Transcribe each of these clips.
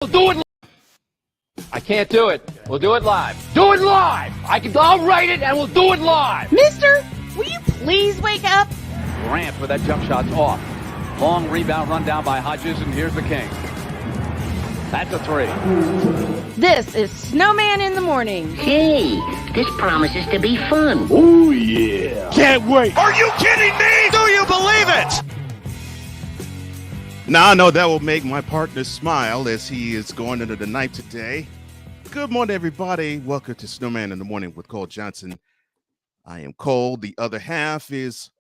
We'll do it. I can't do it. We'll do it live. Do it live. I'll write it and we'll do it live. Mister, will you please wake up? Grant with that jump shot's off. Long rebound run down by Hodges, and here's the King. That's a three. This is Snowman in the Morning. Hey, this promises to be fun. Oh, yeah. Can't wait. Are you kidding me? Do you believe it? Now I know that will make my partner smile as he is going into the night today. Good morning, everybody. Welcome to Snowman in the Morning with Cole Johnson. I am Cole. The other half is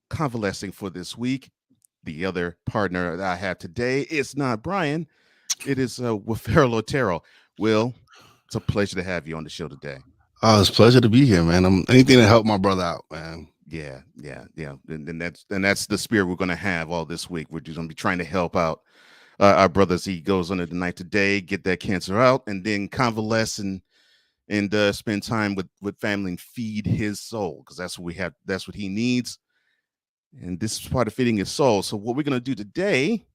convalescing for this week. The other partner that I have today is not Brian. It is Wafero Otero. Will, it's a pleasure to have you on the show today. Oh, it's a pleasure to be here, man. I'm anything to help my brother out, man. Yeah. And that's the spirit we're going to have all this week. We're just going to be trying to help out our brother as he goes under the night today, get that cancer out, and then convalesce and spend time with family and feed his soul, because that's what we have. That's what he needs. And this is part of feeding his soul. So what we're going to do today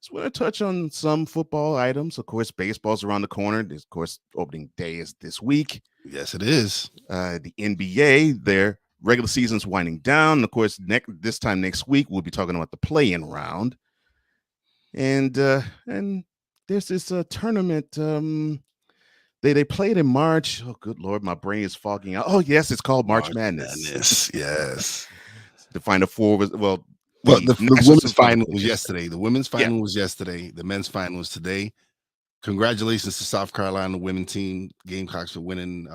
is we're going to touch on some football items. Of course, baseball's around the corner. Of course, opening day is this week. Yes, it is. The NBA, their regular season's winding down. Of course, this time next week, we'll be talking about the play-in round. And there's this tournament. They played in March. Oh, good Lord, my brain is fogging out. Oh, yes, it's called March Madness. Yes. The Final Four was, the women's final was yesterday. The women's final was yesterday. The men's final was today. Congratulations to South Carolina women's team, Gamecocks, for winning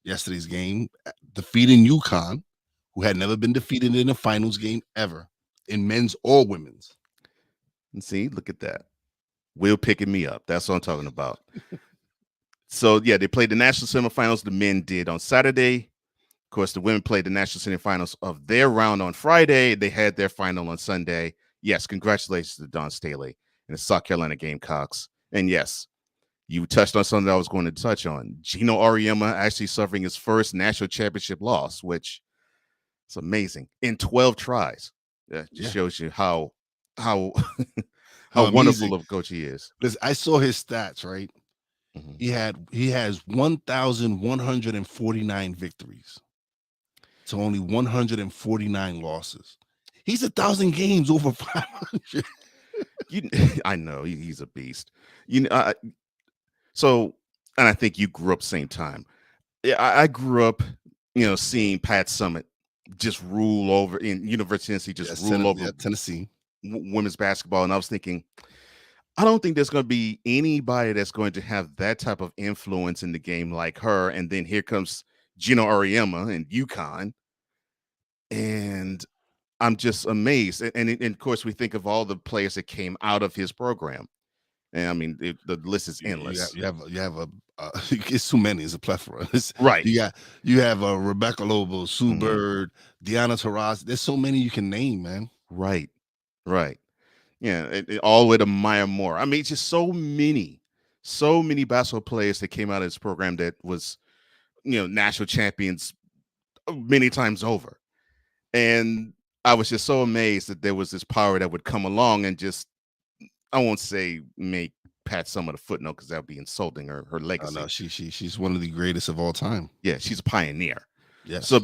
yesterday's game, defeating UConn, who had never been defeated in a finals game ever, in men's or women's. And see, look at that. Will picking me up. That's what I'm talking about. So, yeah, they played the national semifinals. The men did on Saturday. Of course, the women played the national semifinals of their round on Friday. They had their final on Sunday. Yes, congratulations to Dawn Staley and the South Carolina Gamecocks. And yes, you touched on something I was going to touch on. Gino Auriemma actually suffering his first national championship loss, which is amazing, in 12 tries. That just shows you how wonderful of a coach he is. Listen, I saw his stats, right? Mm-hmm. He has 1,149 victories. So only 149 losses. He's 1,000 games over 500. I know he's a beast. So, and I think you grew up same time. I grew up, seeing Pat Summitt just rule over in University of Tennessee, rule over Tennessee women's basketball, and I was thinking, I don't think there's going to be anybody that's going to have that type of influence in the game like her. And then here comes Gino Auriemma and UConn, and I'm just amazed. And of course, we think of all the players that came out of his program, and I mean the list is endless. You have it's too many. It's a plethora. Right. You have Rebecca Lobo, Sue Bird, Deanna Taurasi. There's so many you can name, man. Right. Yeah, all the way to Maya Moore. I mean, just so many basketball players that came out of this program that was, national champions many times over. And I was just so amazed that there was this power that would come along and just, I won't say make Pat Summitt a footnote, because that would be insulting her legacy. Oh, no, she's one of the greatest of all time. Yeah, she's a pioneer. Yes. So,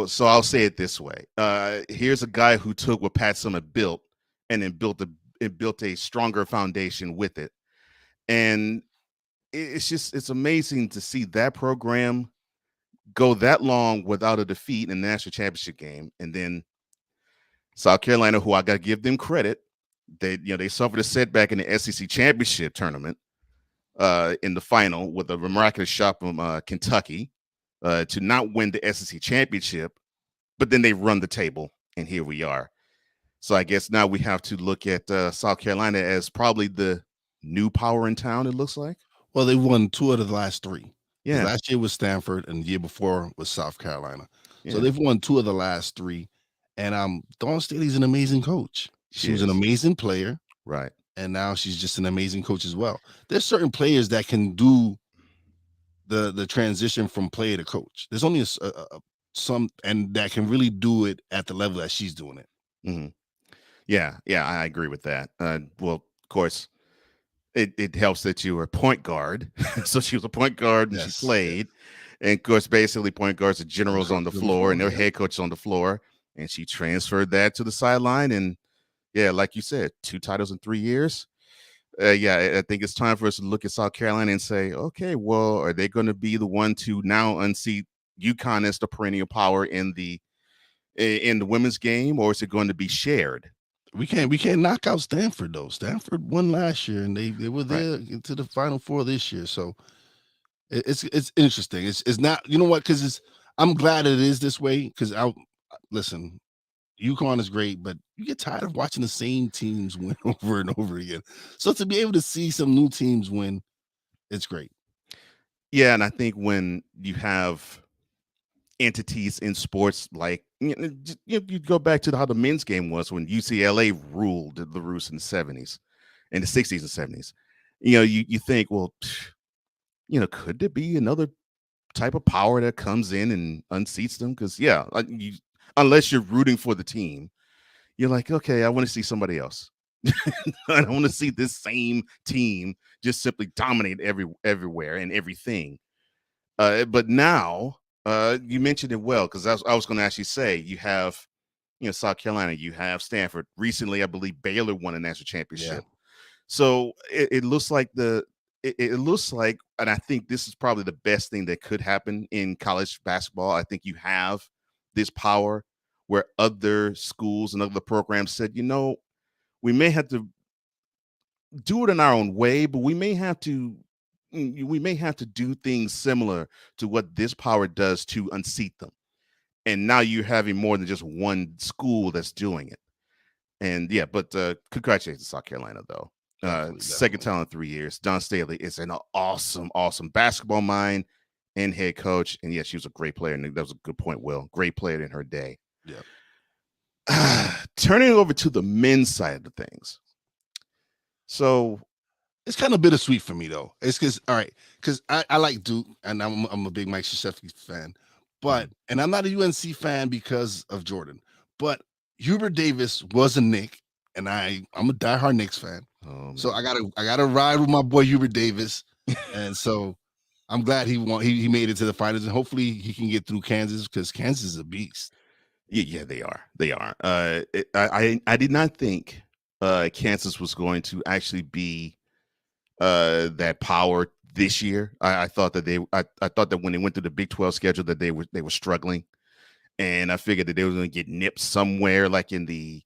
so I'll say it this way. Here's a guy who took what Pat Summitt built and then built a stronger foundation with it. And it's amazing to see that program go that long without a defeat in the national championship game. And then South Carolina, who I got to give them credit, they suffered a setback in the SEC championship tournament in the final with a miraculous shot from Kentucky to not win the SEC championship, but then they run the table, and here we are. So I guess now we have to look at South Carolina as probably the new power in town, it looks like. Well, they won 2 out of the last 3. Yeah. Last year was Stanford, and the year before was South Carolina. Yeah. So they've won 2 of the last 3. And Dawn Staley's an amazing coach. She was an amazing player. Right. And now she's just an amazing coach as well. There's certain players that can do the transition from player to coach. There's only some, and that can really do it at the level that she's doing it. Mm-hmm. Yeah, I agree with that. Well, of course, it helps that you were a point guard. So she was a point guard when she Yes, played. And of course, basically point guards, the generals on the floor and their head coach on the floor. And she transferred that to the sideline. And yeah, like you said, 2 titles in 3 years. Yeah, I think it's time for us to look at South Carolina and say, okay, well, are they going to be the one to now unseat UConn as the perennial power in the women's game, or is it going to be shared? We can't knock out Stanford though. Stanford won last year, and they were there into the Final Four this year. So it's interesting. It's not, you know what? Because I'm glad it is this way. Because listen, UConn is great, but you get tired of watching the same teams win over and over again. So to be able to see some new teams win, it's great. Yeah, and I think when you have entities in sports like you go back to how the men's game was when UCLA ruled the roost in the 70s, in the 60s and 70s. You think, well, could there be another type of power that comes in and unseats them? Because unless you're rooting for the team, you're like, okay, I want to see somebody else. I don't want to see this same team just simply dominate everywhere and everything. But now, you mentioned it well, because I was going to actually say you have, South Carolina, you have Stanford. Recently, I believe Baylor won a national championship. Yeah. So it looks like it looks like, and I think this is probably the best thing that could happen in college basketball. I think you have this power where other schools and other programs said, we may have to do it in our own way, but we may have to do things similar to what this power does to unseat them. And now you're having more than just one school that's doing it. And yeah, but congratulations to South Carolina, though. Second time in 3 years. Dawn Staley is an awesome basketball mind and head coach. And yeah, she was a great player. And that was a good point, Will. Great player in her day. Yeah. Turning over to the men's side of things. So it's kind of bittersweet for me, though. It's because I like Duke, and I'm a big Mike Krzyzewski fan, but and I'm not a UNC fan because of Jordan, but Hubert Davis was a Knick, and I'm a diehard Knicks fan. So I gotta ride with my boy Hubert Davis, and so I'm glad he made it to the finals, and hopefully he can get through Kansas, because Kansas is a beast. Yeah, they are. I did not think Kansas was going to actually be that power this year. I thought that I thought that when they went through the Big 12 schedule that they were struggling, and I figured that they were going to get nipped somewhere like in the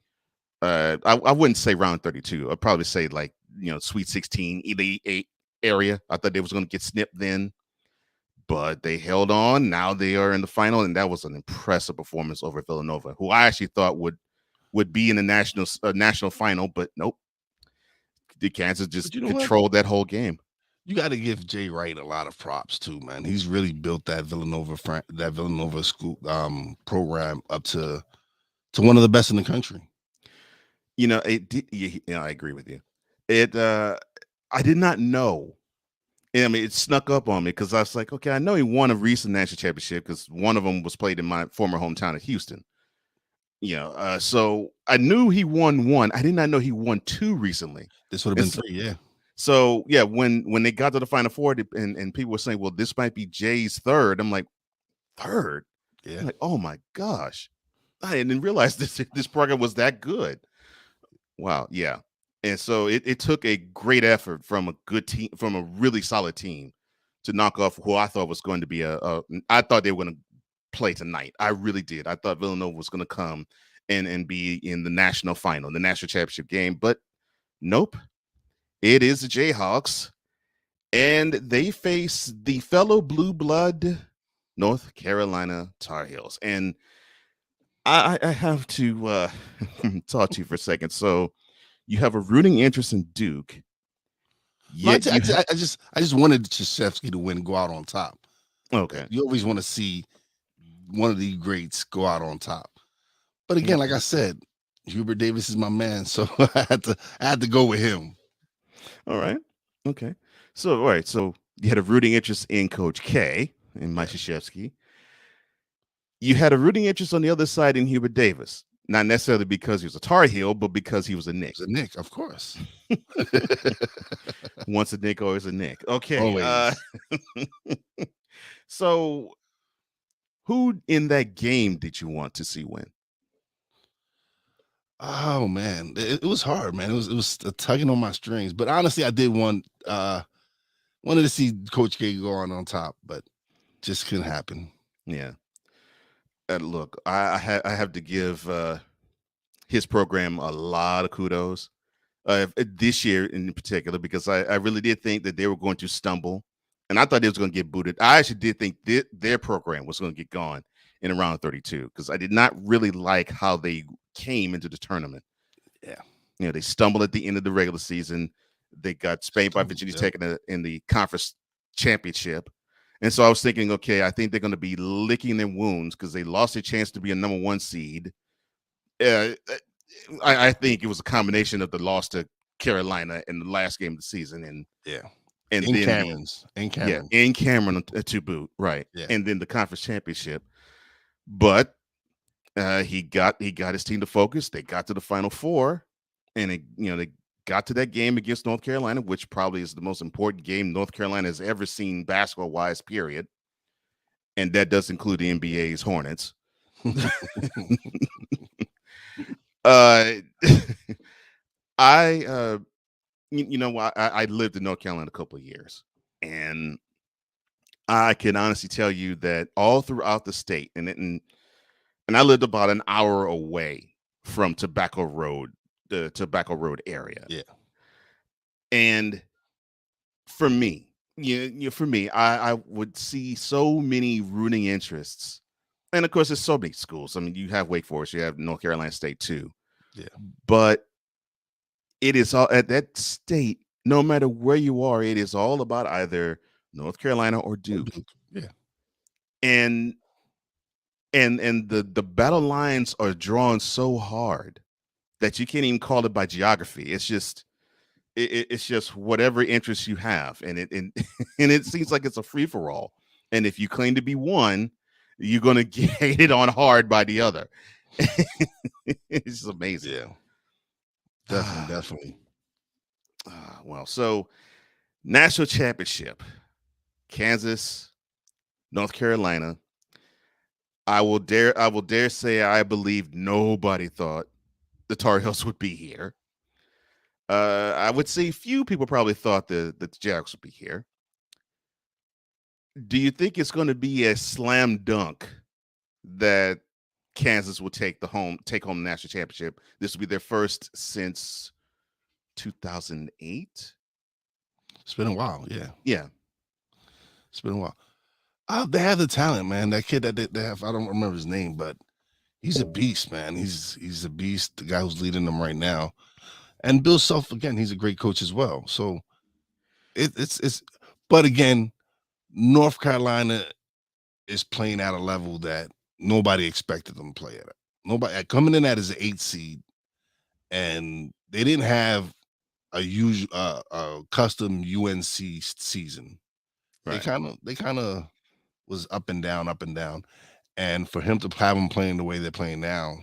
I wouldn't say round 32. I'd probably say like Sweet 16, Elite 8 area. I thought they was going to get snipped then, but they held on. Now they are in the final, and that was an impressive performance over Villanova, who I actually thought would be in the national final, but nope. The Kansas just controlled that whole game. You got to give Jay Wright a lot of props too, man. He's really built that Villanova school program up to one of the best in the country. I agree with you. I did not know. I mean, it snuck up on me because I was like, okay, I know he won a recent national championship because one of them was played in my former hometown of Houston. So I knew he won one. I did not know he won two recently. This would have been 3, yeah. So yeah, when they got to the Final Four and people were saying, well, this might be Jay's third. I'm like, third? Yeah. I'm like, oh my gosh. I didn't realize this program was that good. Wow, yeah. And so it took a great effort from a good team, from a really solid team, to knock off who I thought was going to be I thought they were going to play tonight. I really did. I thought Villanova was going to come and be in the national final, the national championship game, but nope. It is the Jayhawks, and they face the fellow blue blood North Carolina Tar Heels. And I have to talk to you for a second. So you have a rooting interest in Duke. I just wanted Krzyzewski to win and go out on top. Okay. You always want to see one of the greats go out on top. But again, like I said, Hubert Davis is my man, so I had to go with him. All right. Okay. So all right. So you had a rooting interest in Coach K and Mike Krzyzewski. You had a rooting interest on the other side in Hubert Davis. Not necessarily because he was a Tar Heel, but because he was a Knick. It's a Knick, of course. Once a Knick, always a Knick. Okay. Always. So, who in that game did you want to see win? Oh man, it was hard, man. It was tugging on my strings, but honestly, I did wanted to see Coach K go on top, but just couldn't happen. Yeah. Look, I have to give his program a lot of kudos this year in particular, because I really did think that they were going to stumble, and I thought they was going to get booted. I actually did think their program was going to get gone in around 32, because I did not really like how they came into the tournament. Yeah. You know, they stumbled at the end of the regular season. They got spanked by Virginia Tech in the conference championship. And so I was thinking, okay, I think they're going to be licking their wounds because they lost their chance to be a number 1 seed. I think it was a combination of the loss to Carolina in the last game of the season, and in Cameron to boot, right? Yeah. And then the conference championship. But he got his team to focus. They got to the Final Four, and they got to that game against North Carolina, which probably is the most important game North Carolina has ever seen basketball-wise, period. And that does include the NBA's Hornets. I lived in North Carolina a couple of years, and I can honestly tell you that all throughout the state, and I lived about an hour away from Tobacco Road, the Tobacco Road area. Yeah. And for me, I would see so many rooting interests. And of course, there's so many schools. I mean, you have Wake Forest, you have North Carolina State too. Yeah. But it is all at that state, no matter where you are, it is all about either North Carolina or Duke. Yeah. And the battle lines are drawn so hard that you can't even call it by geography. It's just it's just whatever interest you have, and it seems like it's a free for all. And if you claim to be one, you're gonna get hated on hard by the other. It's just amazing. Yeah, definitely. Well, so national championship, Kansas, North Carolina. I will dare say I believe nobody thought the Tar Heels would be here. I would say few people probably thought the Jacks would be here. Do you think it's going to be a slam dunk that Kansas will take home the national championship? This will be their first since 2008. It's been a while, yeah. It's been a while. They have the talent, man. That kid that they have, I don't remember his name, but he's a beast, man. He's a beast. The guy who's leading them right now. And Bill Self, again, he's a great coach as well. So it's but again, North Carolina is playing at a level that nobody expected them to play at. Nobody coming in at as an 8 seed, and they didn't have a custom UNC season. Right. They kind of was up and down, and for him to have them playing the way they're playing now,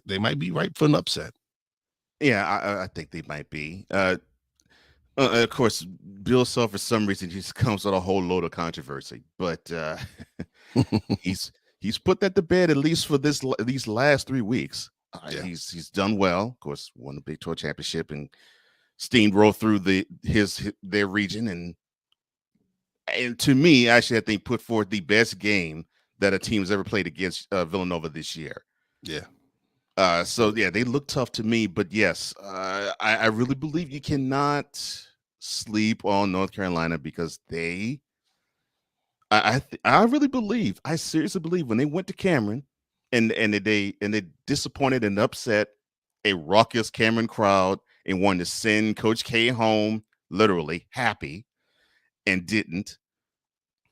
they might be ripe for an upset. Yeah, I think they might be. Of course, Bill Self, for some reason, just comes with a whole load of controversy, but he's put that to bed, at least for these last 3 weeks. He's done well. Of course, won the Big 12 championship and steamrolled through their region, and to me, actually, I think put forth the best game that a team has ever played against Villanova this year. Yeah. So they look tough to me, but yes, I really believe you cannot sleep on North Carolina, because I seriously believe when they went to Cameron and they disappointed and upset a raucous Cameron crowd and wanted to send Coach K home, literally happy, and didn't.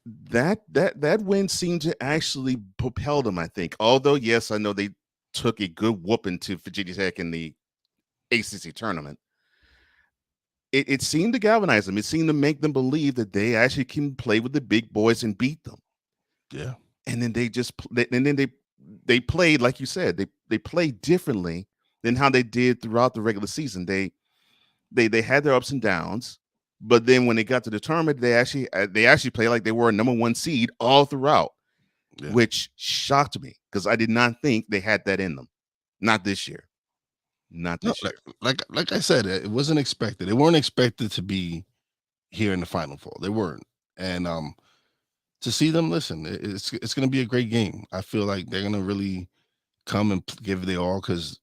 That win seemed to actually propel them, I think. Although, yes, I know they took a good whooping to Virginia Tech in the ACC tournament. It seemed to galvanize them. It seemed to make them believe that they actually can play with the big boys and beat them. Yeah. And then they they played, like you said, they played differently than how they did throughout the regular season. They had their ups and downs, but then when they got to the tournament, they actually played like they were a number one seed all throughout, which shocked me because I did not think they had that in them. Not this year. Not this year. Like I said, it wasn't expected. They weren't expected to be here in the Final Four. They weren't. And to see them, listen, it's going to be a great game. I feel like they're going to really come and give it their all because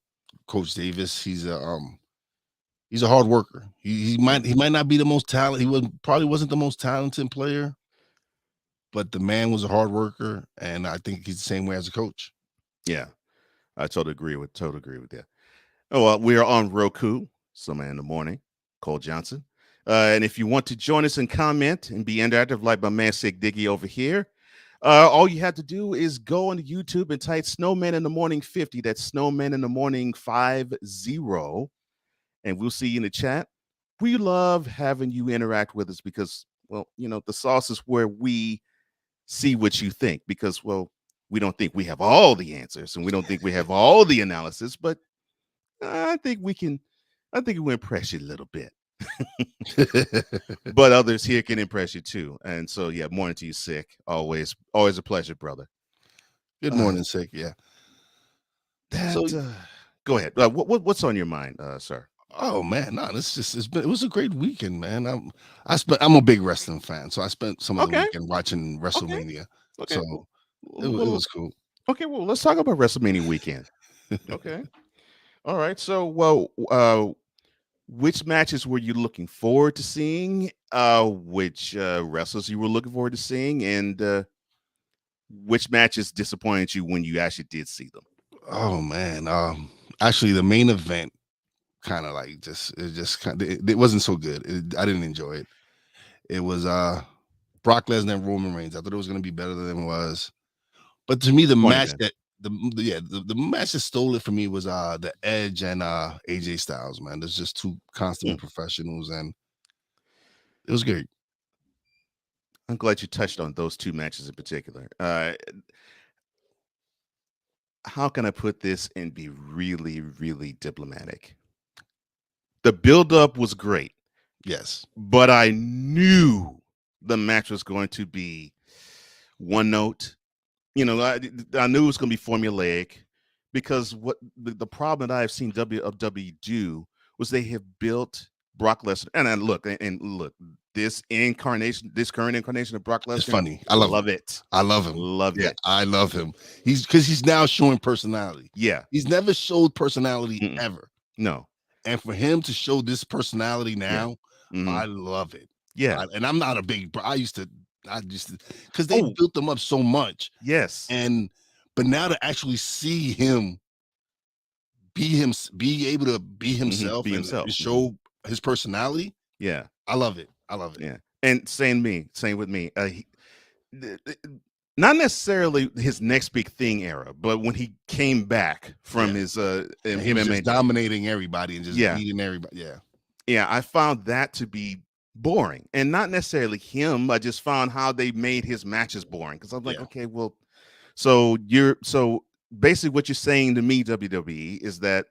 Coach Davis, he's a hard worker. He might not be the most talented. Probably wasn't the most talented player, but the man was a hard worker, and I think he's the same way as a coach. Yeah, I totally agree with you. Oh, well, we are on Roku, Snowman in the Morning, Cole Johnson. And if you want to join us and comment and be interactive like my man Sick Diggy over here, all you have to do is go on YouTube and type Snowman in the Morning 50. That's Snowman in the Morning 50. And we'll see you in the chat. We love having you interact with us because, well, the sauce is where we see what you think because, well, we don't think we have all the answers and we don't think we have all the analysis, but I think we will impress you a little bit. But others here can impress you too. And so, yeah, morning to you, Sick. Always a pleasure, brother. Good morning, Sick. Yeah. Go ahead. What's on your mind, sir? Oh man, no, it was a great weekend, man. I'm a big wrestling fan, so I spent some of the weekend watching WrestleMania. Okay. So it was cool. Okay, well, let's talk about WrestleMania weekend. Okay. All right. So, which matches were you looking forward to seeing? Which wrestlers you were looking forward to seeing, and which matches disappointed you when you actually did see them? Oh man, actually, the main event kind of like it wasn't so good. I didn't enjoy it. It was Brock Lesnar and Roman Reigns. I thought it was going to be better than it was, but to me, the match that the match that stole it for me was the Edge and AJ Styles. Man, there's just two consummate professionals, and it was great. I'm glad you touched on those two matches in particular. How can I put this and be really, really diplomatic? The build-up was great. Yes. But I knew the match was going to be one note. I knew it was going to be formulaic because what the problem that I've seen WWE do was they have built Brock Lesnar. And look, this current incarnation of Brock Lesnar. It's funny. I love it. I love him. Love it. I love him. He's now showing personality. Yeah. He's never showed personality ever. No. And for him to show this personality now, I love it. Yeah. And I'm not a big, I used to, because they built them up so much. Yes. But now to actually see him be able to be himself, and show his personality. Yeah. I love it. Yeah. And same with me. Not necessarily his next big thing era, but when he came back from his he was just dominating everybody and just beating everybody. Yeah, I found that to be boring, and not necessarily him. I just found how they made his matches boring because I'm like, okay, well, so basically what you're saying to me, WWE, is that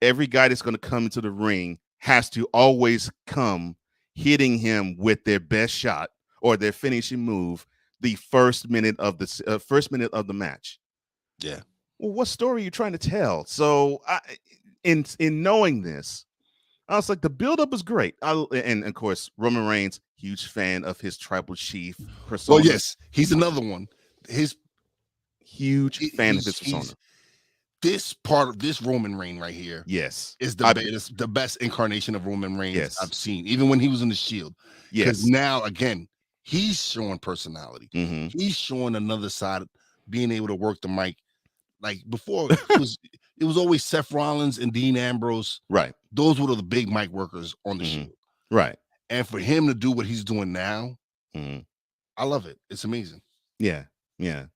every guy that's going to come into the ring has to always come hitting him with their best shot or their finishing move the first minute of the match. Yeah. Well, what story are you trying to tell? So, in knowing this, I was like, the buildup was great. And of course, Roman Reigns, huge fan of his tribal chief persona. Well, yes, he's another one. His huge fan of his persona. This part of this Roman Reign right here, yes, is the best incarnation of Roman Reigns I've seen, even when he was in the Shield. Yes, because now again, he's showing personality. He's showing another side, being able to work the mic. Like before, it was always Seth Rollins and Dean Ambrose. Right. Those were the big mic workers on the Shield. Right. And for him to do what he's doing now, I love it. It's amazing. Yeah. Yeah.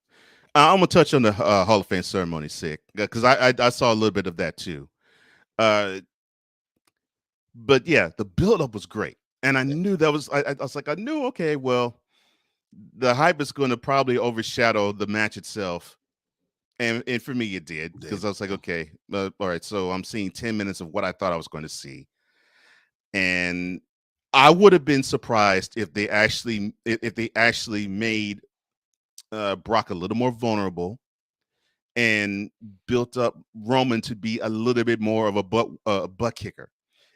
I'm gonna touch on the Hall of Fame ceremony, Sick, because I saw a little bit of that too. But yeah, the buildup was great, and I knew that was. I was like, I knew, okay, well, the hype is going to probably overshadow the match itself, And for me, it did, because I was like, okay, all right, so I'm seeing 10 minutes of what I thought I was going to see. And I would have been surprised if they actually made Brock a little more vulnerable and built up Roman to be a little bit more of a butt kicker.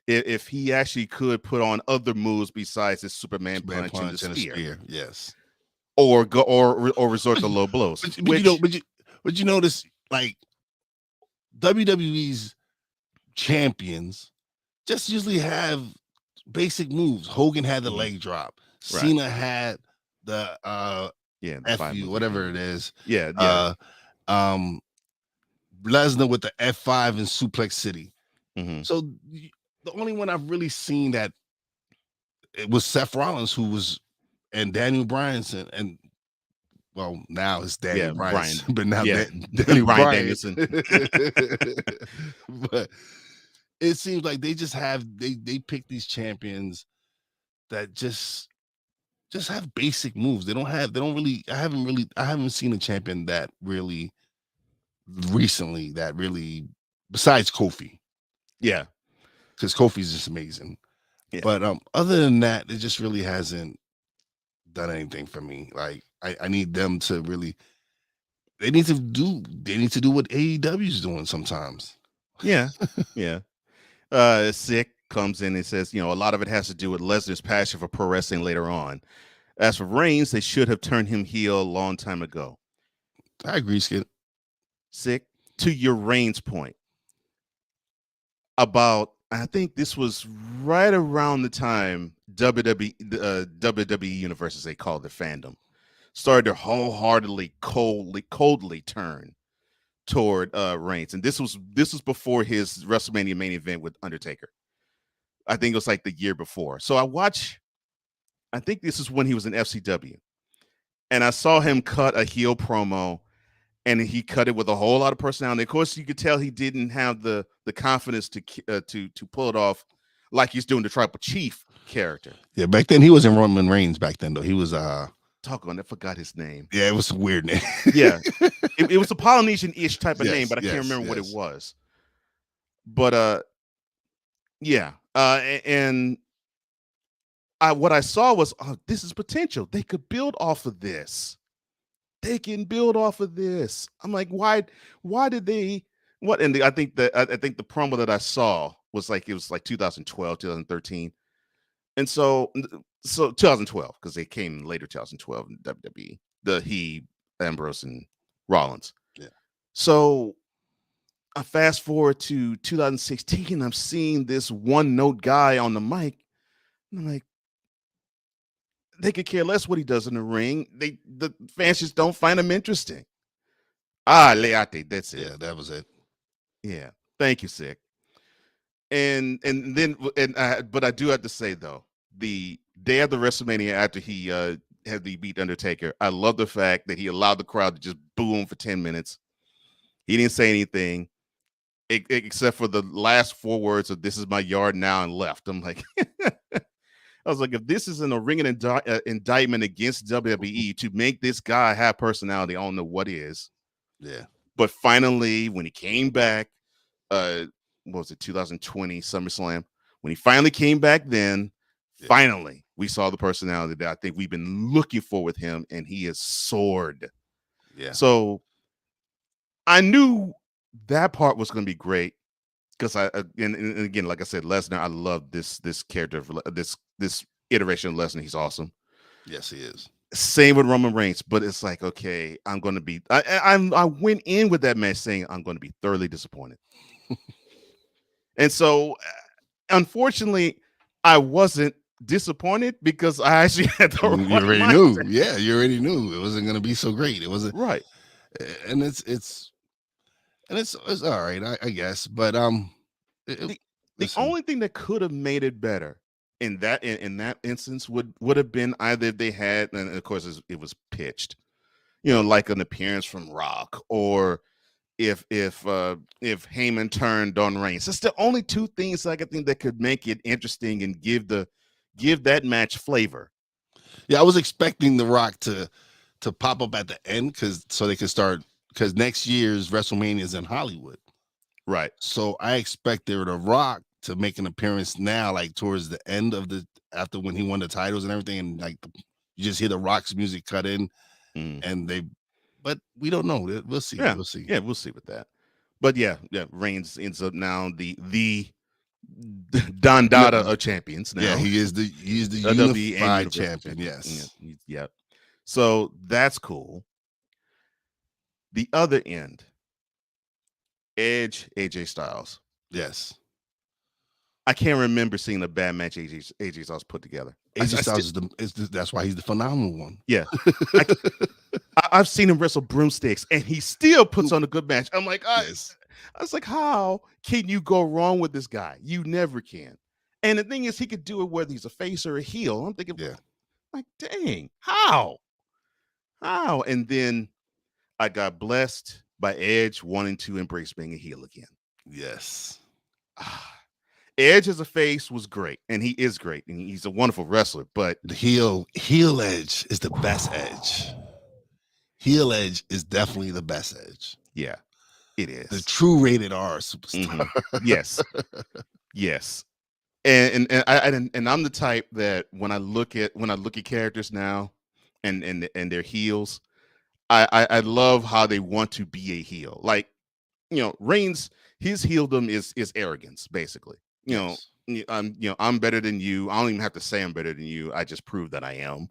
If he actually could put on other moves besides his Superman punch and the spear. Yes. Or go or resort to low blows. But you notice, like, WWE's champions just usually have basic moves. Hogan had the leg drop. Right. Cena had the FU, whatever it is. Yeah. Lesnar with the F5 in Suplex City. Mm-hmm. So the only one I've really seen that it was Seth Rollins, and Daniel Bryan, and well, now it's Daniel Bryan, but now Daniel Bryan Danielson. Danielson. But it seems like they just have they pick these champions that just have basic moves. I haven't seen a champion that really recently that really, besides Kofi. Yeah. Because Kofi's just amazing. Yeah. But other than that, it just really hasn't done anything for me. Like, I need them to really, they need to do what AEW is doing sometimes. Yeah. Sick comes in and says, a lot of it has to do with Lesnar's passion for pro wrestling later on. As for Reigns, they should have turned him heel a long time ago. I agree, Skid. Sick, to your Reigns point about, I think this was right around the time WWE Universe, as they called the fandom, started to wholeheartedly, coldly turn toward Reigns. And this was before his WrestleMania main event with Undertaker. I think it was like the year before. So I think this is when he was in FCW. And I saw him cut a heel promo, and he cut it with a whole lot of personality. Of course, you could tell he didn't have the confidence to pull it off like he's doing the Tribal Chief character. Yeah, back then he wasn't Roman Reigns. Back then, though, he was talk on. I forgot his name. Yeah, it was a weird name. Yeah, it was a Polynesian-ish type of name, but I can't remember what it was. But yeah, and what I saw was, this is potential. They could build off of this. They can build off of this. I'm like, why did they? What? And I think the promo that I saw was like, it was like 2012, 2013, and so 2012, because they came later, 2012 in WWE, Ambrose and Rollins. Yeah. So I fast forward to 2016. I'm seeing this one note guy on the mic, and I'm like, they could care less what he does in the ring. The fans just don't find him interesting. Leate, that's it. Yeah, that was it. Yeah, thank you, Sick. But I do have to say, though, the day of the WrestleMania after he had the beat Undertaker, I love the fact that he allowed the crowd to just boo him for 10 minutes. He didn't say anything except for the last 4 words of "This is my yard now," and left. I'm like. I was like, if this isn't a ringing indictment against WWE to make this guy have personality, I don't know what is. Yeah. But finally, when he came back, what was it, 2020 SummerSlam? When he finally came back finally, we saw the personality that I think we've been looking for with him, and he has soared. Yeah. So I knew that part was going to be great. Because and again, like I said, Lesnar, I love this character, this iteration of Lesnar. He's awesome. Yes, he is. Same with Roman Reigns, but it's like, okay, I'm going to be. I went in with that match saying I'm going to be thoroughly disappointed, and so unfortunately, I wasn't disappointed because I actually had the. You already knew, yeah, you already knew it wasn't going to be so great. It wasn't right, and it's all right, I guess. But the only thing that could have made it better in that instance would have been either if they had, and of course it was pitched, like an appearance from Rock, or if Heyman turned on Reigns. That's the only 2 things I could think that could make it interesting and give that match flavor. Yeah, I was expecting The Rock to pop up at the end so they could start because next year's WrestleMania is in Hollywood. Right. So I expect The Rock to make an appearance now, like towards the end of after when he won the titles and everything, and like you just hear The Rock's music cut in, but we don't know. We'll see. Yeah. We'll see. Yeah, we'll see with that. But yeah, Reigns ends up now the Don Dada of champions now. Yeah, he's the unified champion. Yes. Yeah. So that's cool. The other end, Edge, AJ Styles. Yes. I can't remember seeing a bad match AJ Styles put together. AJ Styles that's why he's the phenomenal one. Yeah. I've seen him wrestle broomsticks and he still puts on a good match. I'm like, I was like, how can you go wrong with this guy? You never can. And the thing is, he could do it whether he's a face or a heel. I'm thinking, like, dang, how? And then I got blessed by Edge wanting to embrace being a heel again. Yes. Edge as a face was great, and he is great, and he's a wonderful wrestler. But the heel Edge is the best Edge. Heel Edge is definitely the best Edge. Yeah, it is the true rated R superstar. Yes, yes. And I'm the type that when I look at characters now, and their heels, I love how they want to be a heel. Like, Reigns, his heeldom is arrogance, basically. I'm better than you. I don't even have to say I'm better than you. I just prove that I am.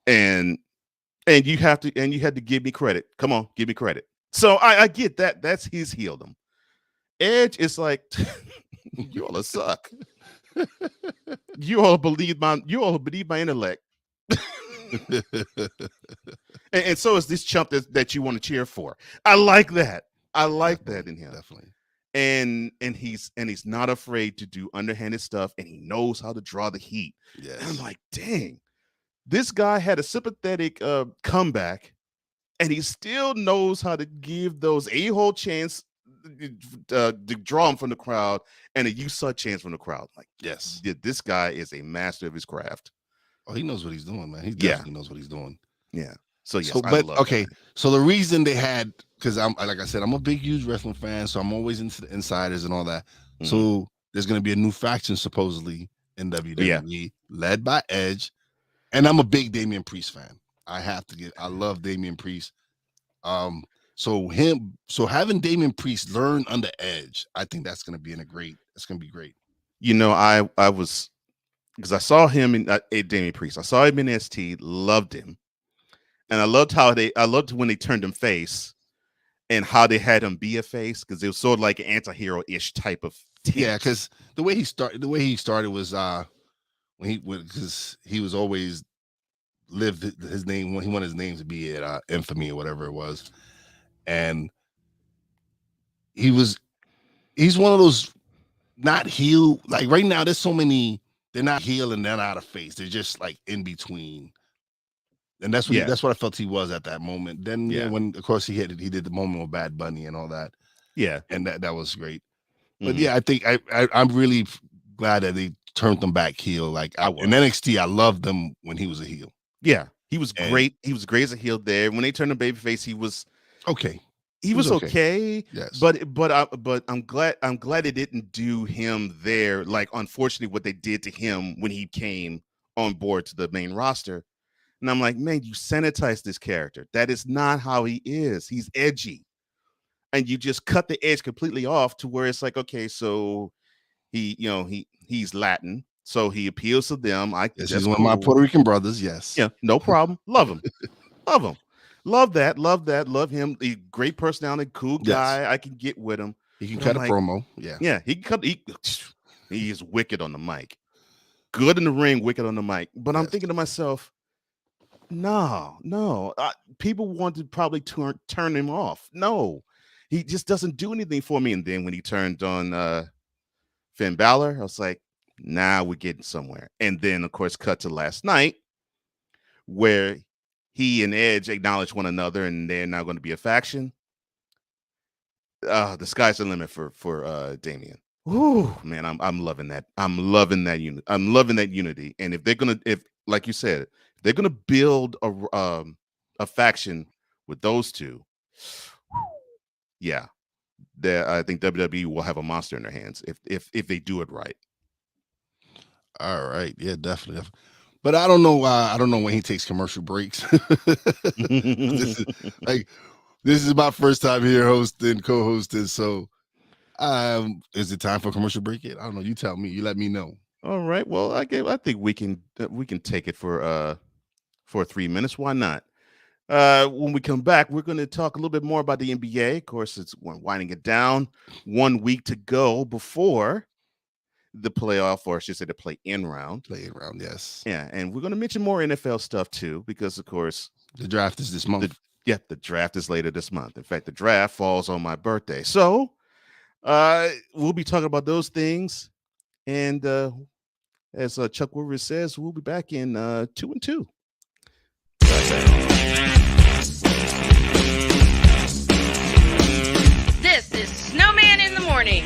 And you had to give me credit. Come on, give me credit. So I get that. That's his heeldom. Edge is like, you all suck. You all believe my intellect. and so is this chump that you want to cheer for. I like that. I like that in him. Definitely. And he's not afraid to do underhanded stuff, and he knows how to draw the heat. Yes. And I'm like, dang, this guy had a sympathetic comeback, and he still knows how to give those a-hole chants to draw him from the crowd and a you suck chance from the crowd. Like, yes, this guy is a master of his craft. Oh, he knows what he's doing, man. He definitely knows what he's doing. Yeah. So yes, I love that. So the reason they had, because I'm like I said, I'm a huge wrestling fan, so I'm always into the insiders and all that. Mm-hmm. So there's gonna be a new faction supposedly in WWE led by Edge, and I'm a big Damian Priest fan. I love Damian Priest. So having Damian Priest learn under Edge, I think that's gonna be great. I was, because I saw him in Damian Priest. I saw him in ST, loved him. And I loved when they turned him face and how they had him be a face, because it was sort of like an anti-hero-ish type of tint. Yeah, because the way he started was because he was always lived his name when he wanted his name to be at infamy or whatever it was. And he's one of those not heel, like right now there's so many, they're not heel and they're not a face. They're just like in between. And that's what I felt he was at that moment. Then when of course he did the moment with Bad Bunny and all that. Yeah. And that was great. But I think I'm really glad that they turned him back heel. Like in NXT, I loved them when he was a heel. Yeah. He was great. He was great as a heel there. When they turned him babyface, he was okay. He was okay. Yes. But I'm glad it didn't do him there. Like, unfortunately, what they did to him when he came on board to the main roster. And I'm like, man, you sanitize this character. That is not how he is. He's edgy. And you just cut the edge completely off to where it's like, okay, so he's Latin. So he appeals to them. He's one of my Puerto Rican brothers. Yes. Yeah, no problem. Love him. Love him. Love that. Love him. A great personality, cool guy. I can get with him. He can cut a promo. Yeah. Yeah, he can cut. He is wicked on the mic. Good in the ring, wicked on the mic. But I'm thinking to myself, no. People want to probably turn him off. No, he just doesn't do anything for me. And then when he turned on Finn Balor, I was like, nah, we're getting somewhere. And then, of course, cut to last night where he and Edge acknowledge one another and they're now going to be a faction. The sky's the limit for Damian. Ooh, man, I'm loving that. I'm loving that unit. I'm loving that unity. And if like you said, they're gonna build a faction with those two, yeah, I think WWE will have a monster in their hands if they do it right. All right, yeah, definitely. But I don't know why. I don't know when he takes commercial breaks. this is my first time here co-hosting. So, is it time for a commercial break yet? I don't know. You tell me. You let me know. All right. Well, I think we can take it for 3 minutes. Why not? When we come back, we're going to talk a little bit more about the NBA. Of course, it's winding it down. 1 week to go before the playoff, or I should say the play-in round. Play-in round, yes. Yeah, and we're going to mention more NFL stuff too, because of course the draft is this month. The draft is later this month. In fact, the draft falls on my birthday, so we'll be talking about those things. And as Chuck Rivers says, we'll be back in 2 and 2. This is Snowman in the Morning.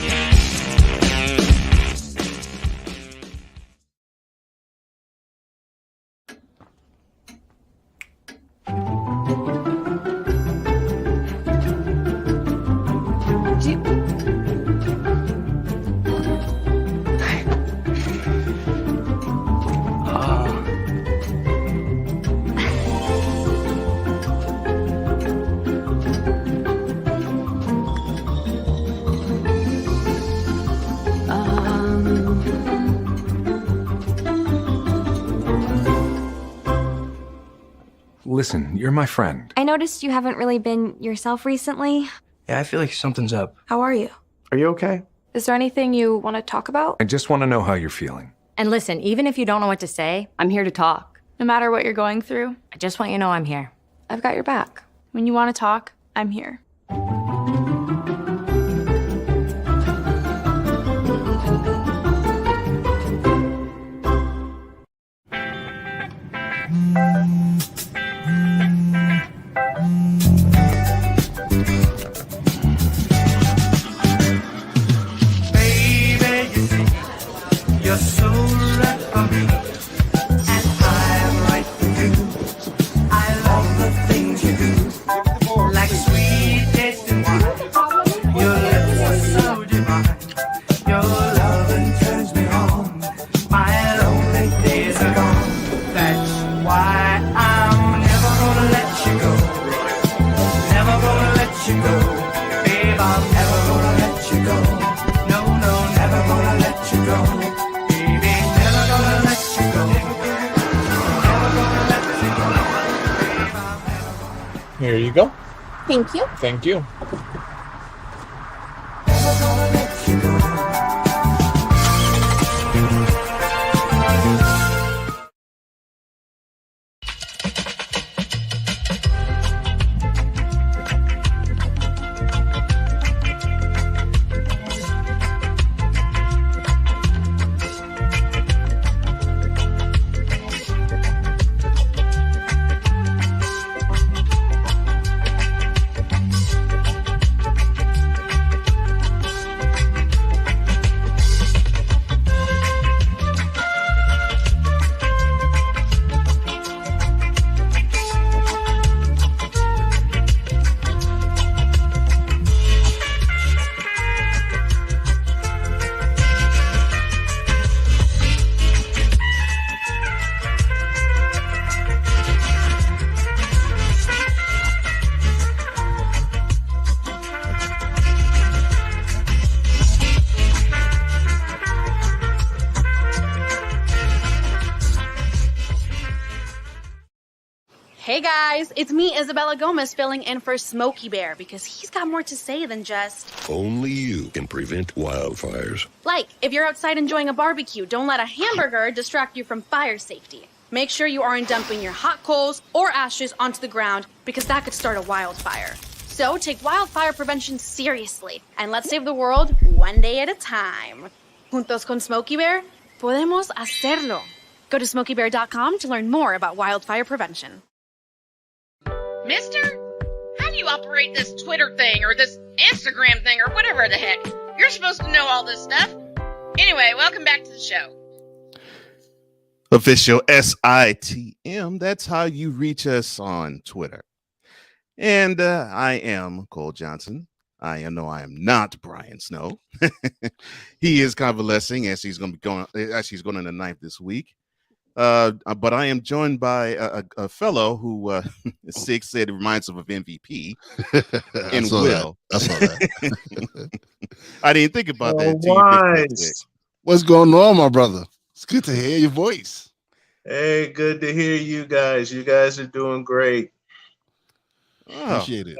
Listen, you're my friend. I noticed you haven't really been yourself recently. Yeah, I feel like something's up. How are you? Are you okay? Is there anything you want to talk about? I just want to know how you're feeling. And listen, even if you don't know what to say, I'm here to talk. No matter what you're going through, I just want you to know I'm here. I've got your back. When you want to talk, I'm here. You're so right for me, and I'm right for you. I love the things you do, like sweet tasting wine. Your lips are so divine. Your loving turns me on. My lonely days are gone. That's why I'm never gonna let you go. Never gonna let you go, babe. I'm never gonna let you go. No, never gonna let you go. Here you go. Thank you. Thank you. Hey guys, it's me, Isabella Gomez, filling in for Smokey Bear because he's got more to say than just... Only you can prevent wildfires. Like, if you're outside enjoying a barbecue, don't let a hamburger distract you from fire safety. Make sure you aren't dumping your hot coals or ashes onto the ground because that could start a wildfire. So take wildfire prevention seriously and let's save the world one day at a time. Juntos con Smokey Bear, podemos hacerlo. Go to smokeybear.com to learn more about wildfire prevention. Mister, how do you operate this Twitter thing or this Instagram thing or whatever the heck? You're supposed to know all this stuff. Anyway, welcome back to the show. Official SITM. That's how you reach us on Twitter. And I am Cole Johnson. I know I am not Brian Snow. He is convalescing as he's going to be going. Actually, he's going in the ninth this week. But I am joined by a fellow who Sig said it reminds him of MVP. And Will. I saw that. I didn't think about that. Wise. What's going on, my brother? It's good to hear your voice. Hey, good to hear you guys. You guys are doing great. Appreciate it.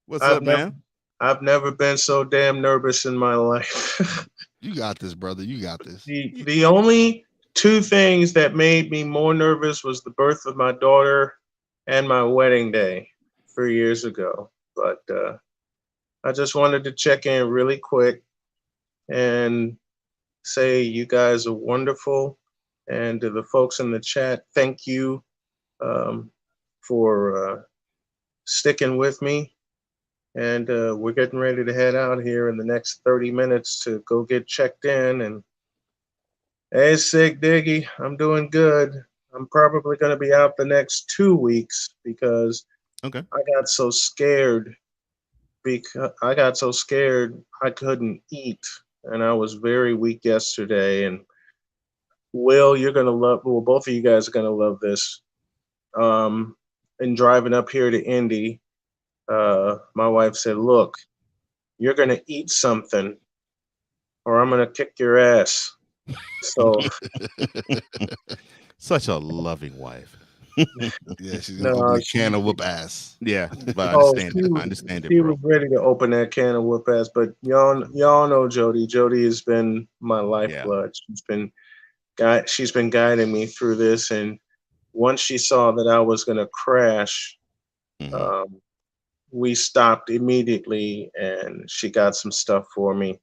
What's up, man? I've never been so damn nervous in my life. You got this, brother. You got this. The only two things that made me more nervous was the birth of my daughter and my wedding day 3 years ago. But I just wanted to check in really quick and say you guys are wonderful. And to the folks in the chat, thank you for sticking with me. And we're getting ready to head out here in the next 30 minutes to go get checked in. And hey, Sig Diggy, I'm doing good. I'm probably going to be out the next 2 weeks because I got so scared. I couldn't eat, and I was very weak yesterday. And Will, you're going to love. Well, both of you guys are going to love this. And driving up here to Indy, my wife said, "Look, you're going to eat something, or I'm going to kick your ass." So, such a loving wife. Yeah, she's gonna open a can of whoop ass. Yeah, but I understand it. She bro. was ready to open that can of whoop ass, but y'all know Jody. Jody has been my lifeblood. She's been guiding me through this, and once she saw that I was going to crash, we stopped immediately, and she got some stuff for me,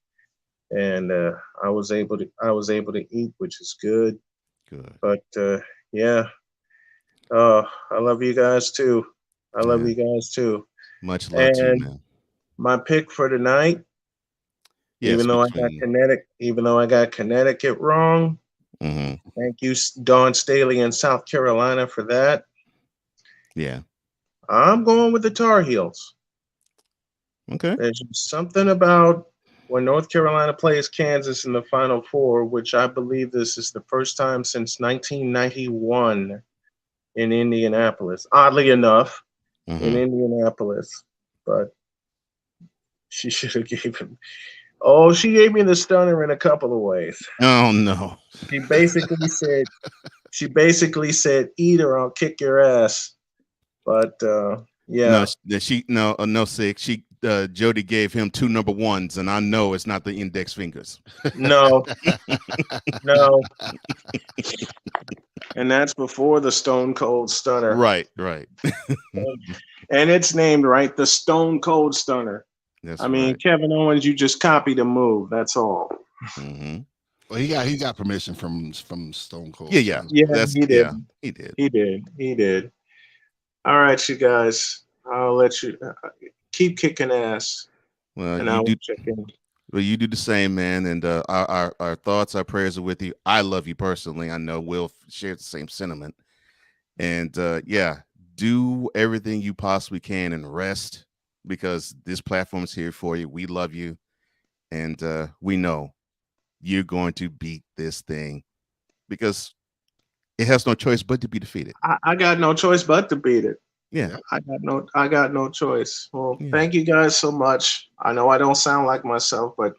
and I was able to eat, which is good. Good. But yeah. I love you guys too. I love you guys too. Much love to you, man. My pick for tonight, even though I got Connecticut wrong, thank you, Dawn Staley in South Carolina, for that. Yeah. I'm going with the Tar Heels. Okay. There's something about when North Carolina plays Kansas in the Final Four, which I believe this is the first time since 1991 in Indianapolis. Oddly enough, in Indianapolis. But she should have gave him. Oh, she gave me the stunner in a couple of ways. Oh no. She basically said, "Eat or I'll kick your ass." But yeah. No, Sig. Jody gave him 2 number 1s, and I know it's not the index fingers. No. No. And that's before the Stone Cold Stunner. Right. And it's named the Stone Cold Stunner. I mean, Kevin Owens, you just copied a move. That's all. Well, he got permission from Stone Cold. Yeah. He did. All right, you guys. I'll let you keep kicking ass. Well, and I'll check in. Well, you do the same, man. And our thoughts, our prayers are with you. I love you personally. I know Will shares the same sentiment. And do everything you possibly can and rest, because this platform is here for you. We love you. And we know you're going to beat this thing, because it has no choice but to be defeated. I got no choice but to beat it. Yeah. I got no choice. Well, thank you guys so much. I know I don't sound like myself, but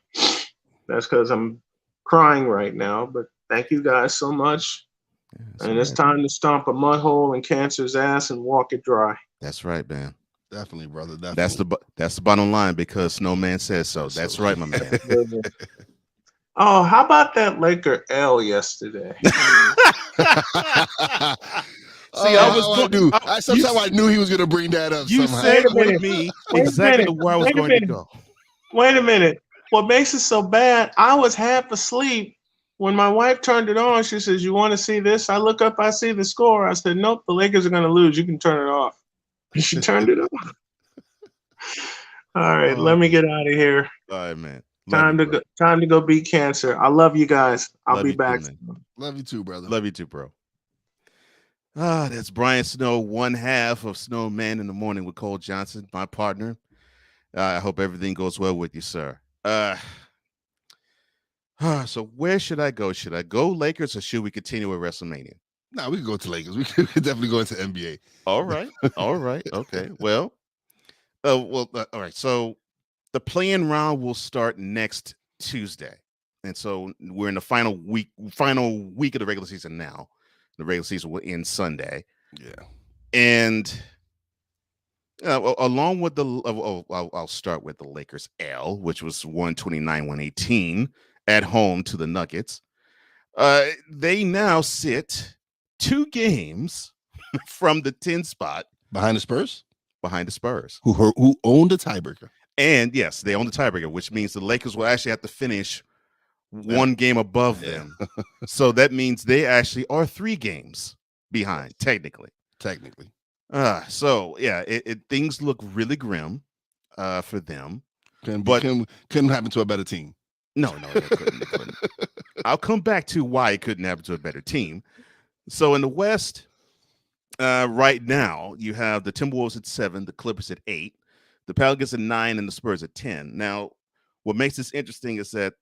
that's because I'm crying right now. But thank you guys so much. And it's time to stomp a mud hole in Cancer's ass and walk it dry. That's right, man. Definitely, brother. Definitely. That's the bottom line, because Snowman says so. That's right, my man. Oh, how about that Laker L yesterday? See, sometimes I knew he was going to bring that up. You said with me exactly where I was going to go. Wait a minute. What makes it so bad, I was half asleep when my wife turned it on. She says, "You want to see this?" I look up, I see the score. I said, "Nope, the Lakers are going to lose. You can turn it off." She turned it off. All right, let me get out of here. All right, man. Time to go beat cancer. I love you guys. I'll be back. Love you too, brother. Love you too, bro. That's Brian Snow, one half of Snowman in the Morning with Cole Johnson, my partner. I hope everything goes well with you, sir. So where should I go? Should I go Lakers or should we continue with WrestleMania? No, we can go to Lakers. We could definitely go into NBA. All right. Okay. Well, all right. So the play-in round will start next Tuesday, and so we're in the final week of the regular season now. The regular season will end Sunday. Yeah, and along with I'll start with the Lakers L, which was 129-118 at home to the Nuggets. They now sit 2 games from the 10 spot behind the Spurs. Who own the tiebreaker. And yes, they own the tiebreaker, which means the Lakers will actually have to finish 1 game above them. So that means they actually are 3 games behind, technically. So yeah, things look really grim for them. Couldn't happen to a better team. No, it couldn't. I'll come back to why it couldn't happen to a better team. So in the West, right now, you have the Timberwolves at 7, the Clippers at 8, the Pelicans at 9, and the Spurs at 10. Now, what makes this interesting is that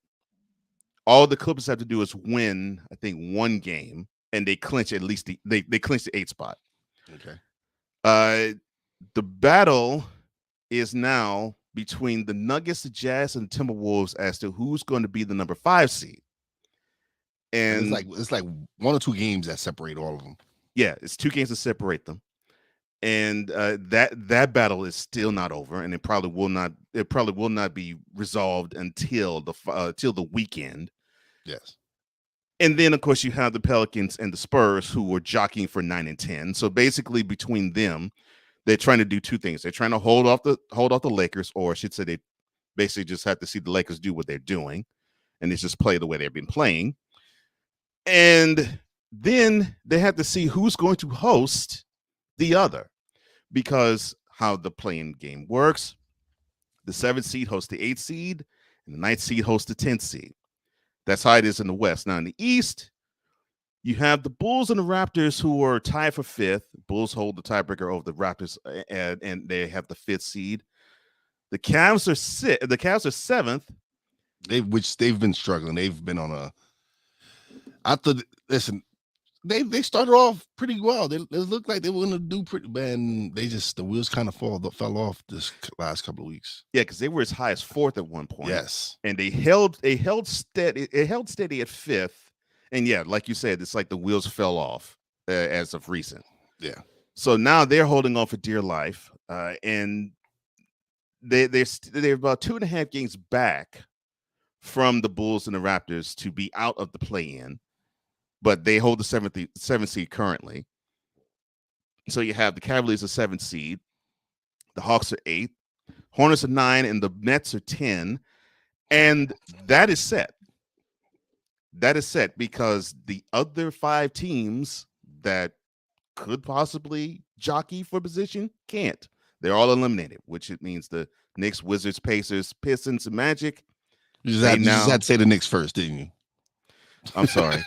all the Clippers have to do is win, I think, 1 game, and they clinch at least they clinch the 8 spot. Okay. The battle is now between the Nuggets, the Jazz, and the Timberwolves as to who's going to be the number 5 seed. And it's like 1 or 2 games that separate all of them. Yeah, it's 2 games that separate them, and that battle is still not over, and it probably will not be resolved until the weekend. Yes. And then, of course, you have the Pelicans and the Spurs who are jockeying for 9 and 10. So basically, between them, they're trying to do 2 things. They're trying to hold off the Lakers, or I should say, they basically just have to see the Lakers do what they're doing, and it's just play the way they've been playing. And then they have to see who's going to host the other, because how the play-in game works, the 7th seed hosts the 8th seed, and the 9th seed hosts the 10th seed. That's how it is in the West. Now in the East, you have the Bulls and the Raptors who are tied for 5th. Bulls hold the tiebreaker over the Raptors, and they have the 5th seed. The Cavs are 7th. They've been struggling. They've been on a. Listen, they started off pretty well. They looked like they were going to do pretty bad. And the wheels kind of fell off this last couple of weeks. Yeah, because they were as high as 4th at one point. Yes, and they held steady. It held steady at 5th. And yeah, like you said, it's like the wheels fell off as of recent. Yeah. So now they're holding on for dear life, and they're about 2.5 games back from the Bulls and the Raptors to be out of the play-in. But they hold the 7th seed currently. So you have the Cavaliers are 7th seed, the Hawks are 8th, Hornets are 9, and the Nets are 10. And that is set. That is set because the other 5 teams that could possibly jockey for position can't. They're all eliminated, which it means the Knicks, Wizards, Pacers, Pistons, and Magic. You just had to say the Knicks first, didn't you? I'm sorry.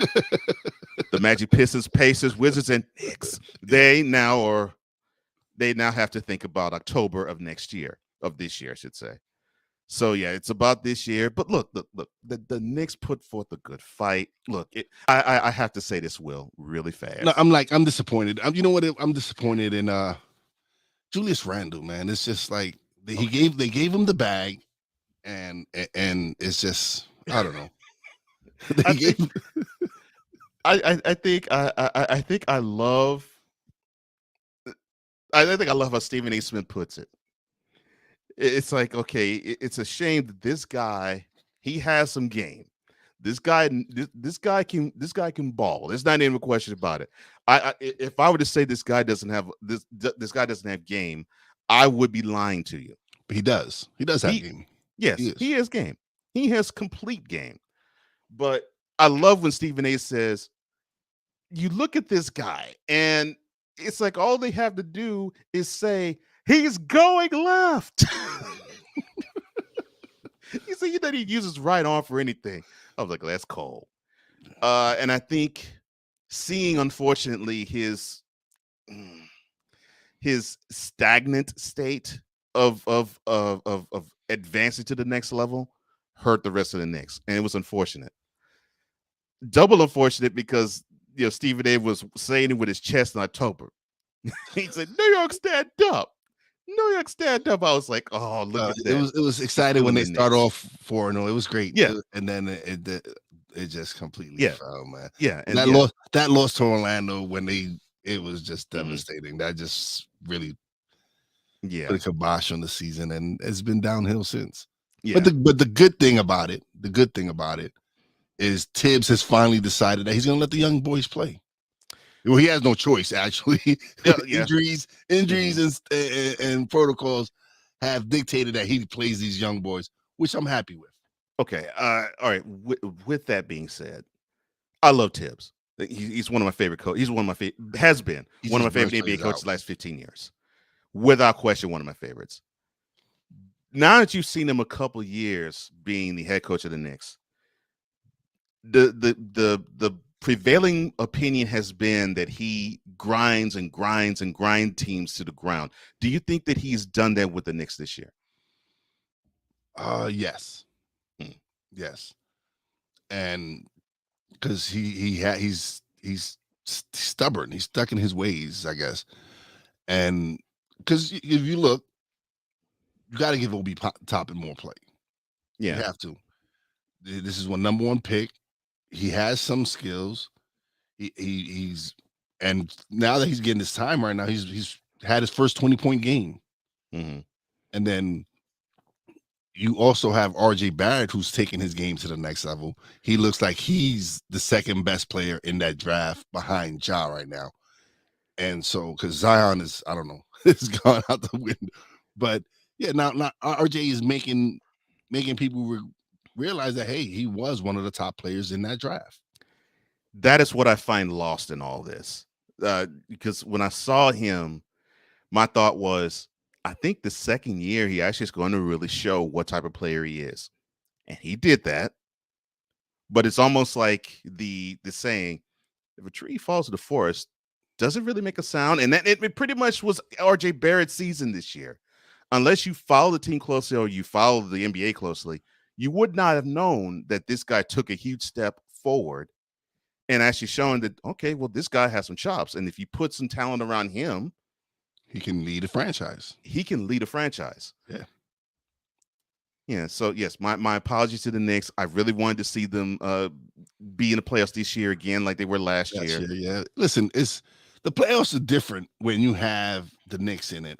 The Magic, Pistons, Pacers, Wizards, and Knicks. They now have to think about October of this year, I should say. So yeah, it's about this year. But look, the Knicks put forth a good fight. Look, I have to say this, Will, really fast. No, I'm disappointed. You know what? I'm disappointed in Julius Randle, man. It's just like they gave him the bag, and it's just I don't know. I think I love how Stephen A. Smith puts it. It's like, okay, it's a shame that this guy, he has some game. This guy can ball. There's not even a question about it. If I were to say this guy doesn't have game, I would be lying to you. But he does. He does have game. Yes, he has game. He has complete game. But I love when Stephen A. says, you look at this guy, and it's like all they have to do is say, he's going left. He said, you know, he uses right arm for anything. I was like, that's cold. And I think seeing, unfortunately, his stagnant state of advancing to the next level hurt the rest of the Knicks, and it was unfortunate. Double unfortunate because Stephen A was saying it with his chest in October. He said, "New York stand up, New York stand up." I was like, "Oh, look at that!" It was exciting when they start off 4-0. It was great. Yeah, and then it just completely fell, man. Yeah, and that loss to Orlando when it was just devastating. That just really put a kibosh on the season, and it's been downhill since. Yeah. But the good thing about it, is Tibbs has finally decided that he's going to let the young boys play. Well, he has no choice, actually. Injuries and protocols have dictated that he plays these young boys, which I'm happy with. Okay. All right. With that being said, I love Tibbs. He's one of my favorite coaches. He's one of my favorite. Has been one of my favorite NBA coaches the last 15 years, without question. One of my favorites. Now that you've seen him a couple years being the head coach of the Knicks, the prevailing opinion has been that he grinds teams to the ground. Do you think that he's done that with the Knicks this year? Yes. Yes. And because he's stubborn, he's stuck in his ways, I guess. And because if you look, you got to give Obi Toppin more play. Yeah, you have to. This is one number one pick. He has some skills. He's and now that he's getting his time right now, he's had his first 20-point game. Mm-hmm. And then you also have RJ Barrett, who's taking his game to the next level. He looks like he's the second best player in that draft behind Ja right now. And so, because Zion is, I don't know, it's gone out the window. But yeah, now RJ is making people realize that, hey, he was one of the top players in that draft. That is what I find lost in all this. Because when I saw him, my thought was, I think the second year he actually is going to really show what type of player he is. And he did that. But it's almost like the saying, if a tree falls to the forest, does it really make a sound? And that it pretty much was RJ Barrett's season this year. Unless you follow the team closely or you follow the NBA closely, you would not have known that this guy took a huge step forward and actually showing that, okay, well, this guy has some chops. And if you put some talent around him, he can lead a franchise. Yeah. Yeah. So, yes, my apologies to the Knicks. I really wanted to see them be in the playoffs this year again like they were last year. Yeah. Listen, the playoffs are different when you have the Knicks in it.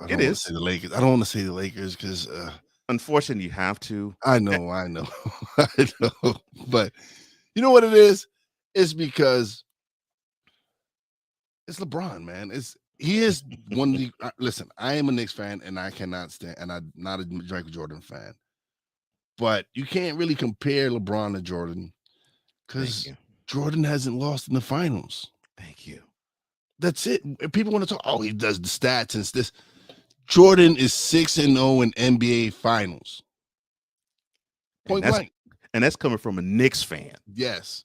It is. The Lakers. I don't want to say the Lakers because unfortunately you have to. I know. I know. But you know what it is? It's because it's LeBron, man. He is one of the listen, I am a Knicks fan and I cannot stand, and I'm not a Michael Jordan fan. But you can't really compare LeBron to Jordan because Jordan hasn't lost in the finals. Thank you. That's it. People want to talk, oh, he does the stats and this. Jordan is 6-0 in NBA finals. Point blank. And that's coming from a Knicks fan. Yes.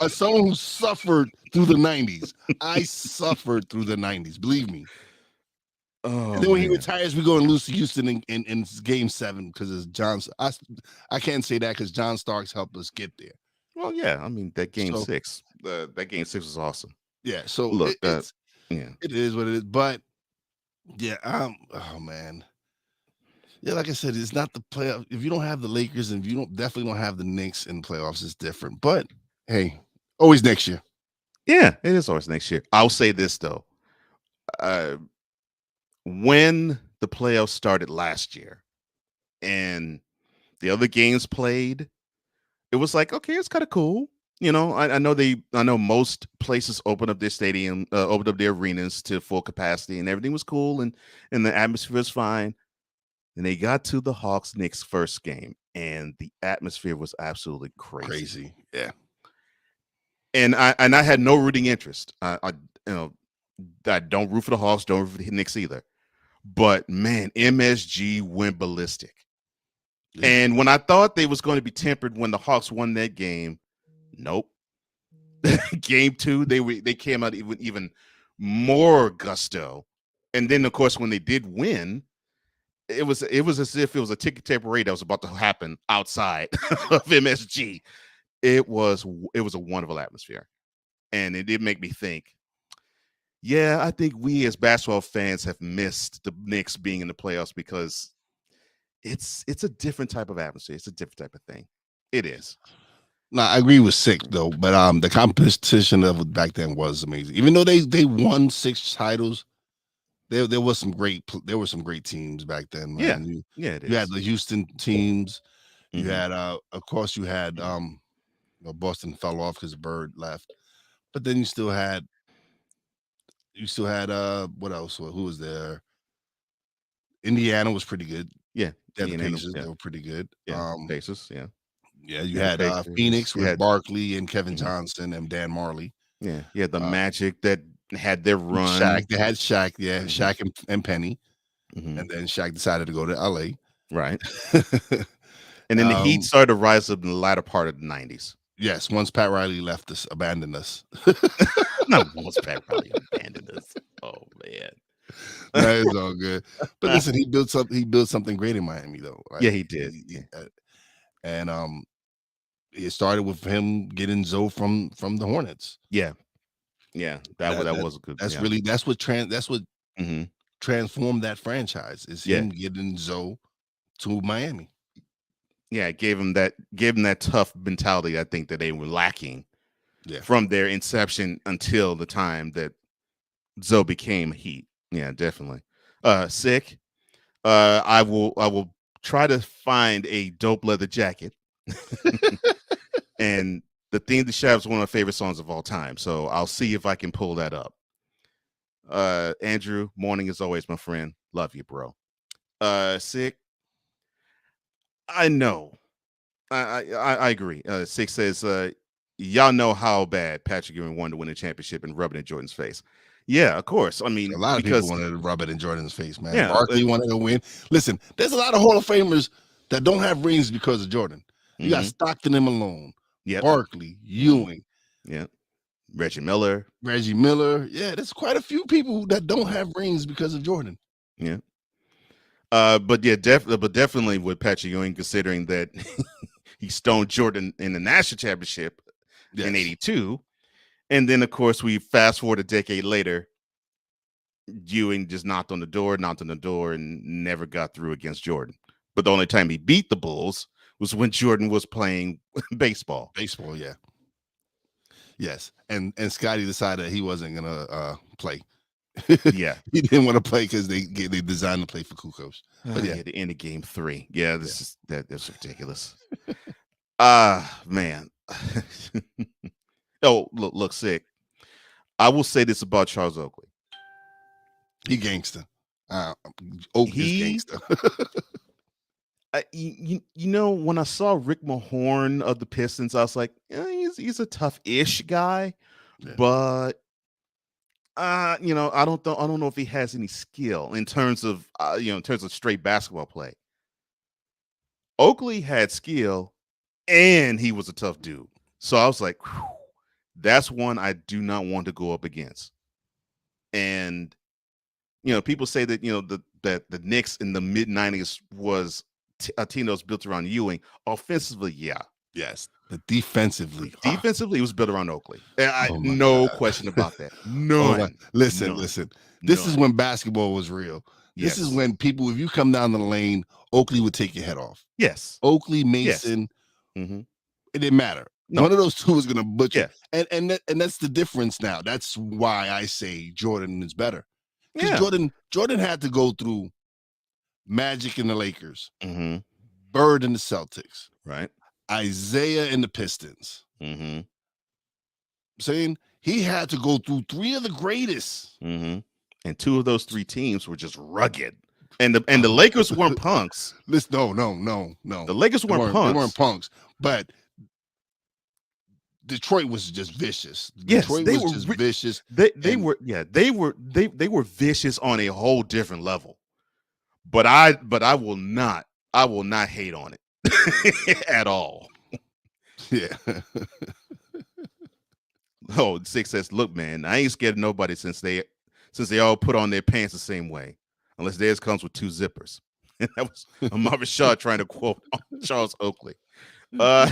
Someone who suffered through the 90s. I suffered through the 90s. Believe me. Oh, and then when he retires, we go and lose to Houston in game 7 because it's John. I can't say that because John Starks helped us get there. Well, yeah. I mean, that game 6. That game 6 was awesome. Yeah. So look, it is what it is. But yeah, oh man. Yeah, like I said, it's not the playoff. If you don't have the Lakers and if you definitely don't have the Knicks in the playoffs, it's different. But hey, always next year. Yeah, it is always next year. I'll say this though. When the playoffs started last year and the other games played, it was like, okay, it's kind of cool. You know, I know most places opened up their stadium, opened up their arenas to full capacity, and everything was cool, and the atmosphere was fine. And they got to the Hawks-Knicks first game, and the atmosphere was absolutely crazy. Yeah. And I had no rooting interest. I don't root for the Hawks, don't root for the Knicks either. But man, MSG went ballistic. Yeah. And when I thought they was going to be tempered when the Hawks won that game, nope. Game 2, they came out even more gusto. And then, of course, when they did win, it was as if it was a ticket tape parade that was about to happen outside of MSG. It was a wonderful atmosphere, and it did make me think. Yeah, I think we as basketball fans have missed the Knicks being in the playoffs because it's a different type of atmosphere. It's a different type of thing. It is. No, I agree with Sick though, but the competition of it back then was amazing. Even though they won 6 titles, there were some great teams back then, man. Yeah, it is. You had the Houston teams. You Mhm. had of course you had Boston fell off because Bird left, but then you still had what else? Who was there? Indiana was pretty good. Yeah, The Indiana, Pacers, yeah. they were pretty good. Yeah, Pacers, yeah. Yeah, you Yeah, had Pacers. Phoenix You with had- Barkley and Kevin Mhm. Johnson and Dan Marley. Yeah, yeah, the Magic that had their run. Shaq, they had Shaq, yeah, Mhm. Shaq and Penny, Mhm. and then Shaq decided to go to LA. Right. And then the Heat started to rise up in the latter part of the 90s. Yes, once Pat Riley left us, abandoned us. Not once Pat Riley abandoned us. Oh man. That is all good. But listen, he built something great in Miami though. Like, Yeah, he did. And it started with him getting Zoe from the Hornets. Yeah. Yeah. That was a good. That's yeah. really that's what Mhm. transformed that franchise is Yeah. him getting Zoe to Miami. Yeah, it gave him that tough mentality I think that they were lacking from their inception until the time that Zoe became Heat. Yeah, definitely. Sick. I will try to find a dope leather jacket. And the Theme to Shaft is one of my favorite songs of all time. So I'll see if I can pull that up. Andrew, morning as always, my friend. Love you, bro. Sick. I know. I agree. Sick says, y'all know how bad Patrick Ewing wanted to win a championship and rub it in Jordan's face. Yeah, of course. I mean, A lot of because people wanted to rub it in Jordan's face, man. Yeah, Barkley wanted to win. Listen, there's a lot of Hall of Famers that don't have rings because of Jordan. You got Mhm. Stockton and Malone, Yep. Barkley, Ewing, Yeah. Reggie Miller. Yeah, there's quite a few people that don't have rings because of Jordan. Yeah. But yeah, definitely with Patrick Ewing, considering that he stoned Jordan in the national championship in '82, and then of course we fast forward a decade later, Ewing just knocked on the door, and never got through against Jordan. But the only time he beat the Bulls was when Jordan was playing baseball. Baseball, yeah. Yes, and Scotty decided he wasn't gonna play. Yeah, he didn't want to play because they designed to play for Kukoc. But yeah, the end of game 3. Yeah, that's ridiculous. Man. Oh, look, Sick. I will say this about Charles Oakley. He gangster. Oakley's gangster. You know, when I saw Rick Mahorn of the Pistons, I was like, he's a tough-ish guy, but you know, I don't know if he has any skill in terms of straight basketball play. Oakley had skill, and he was a tough dude. So I was like, whew, that's one I do not want to go up against. And you know, people say that that the Knicks in the mid '90s was a team that was built around Ewing. Offensively, yeah. Yes. But defensively, it was built around Oakley. No question about that. None. Listen. This is when basketball was real. This is when people, if you come down the lane, Oakley would take your head off. Yes. Oakley, Mason. Mm-hmm. It didn't matter. No. One of those two was going to butcher. And that's the difference now. That's why I say Jordan is better. Because Jordan had to go through Magic and the Lakers, Bird and the Celtics, right? Isaiah and the Pistons. Saying he had to go through 3 of the greatest. And 2 of those 3 teams were just rugged. And the Lakers weren't punks. Listen, no. The Lakers weren't punks. They weren't punks, but Detroit was just vicious. Yes, Detroit they was were just vicious. They were vicious on a whole different level. But I will not hate on it at all. Yeah. Oh, Six says, look, man, I ain't scared of nobody since since they all put on their pants the same way, unless theirs comes with 2 zippers. And that was Marvin Shaw trying to quote Charles Oakley. Uh,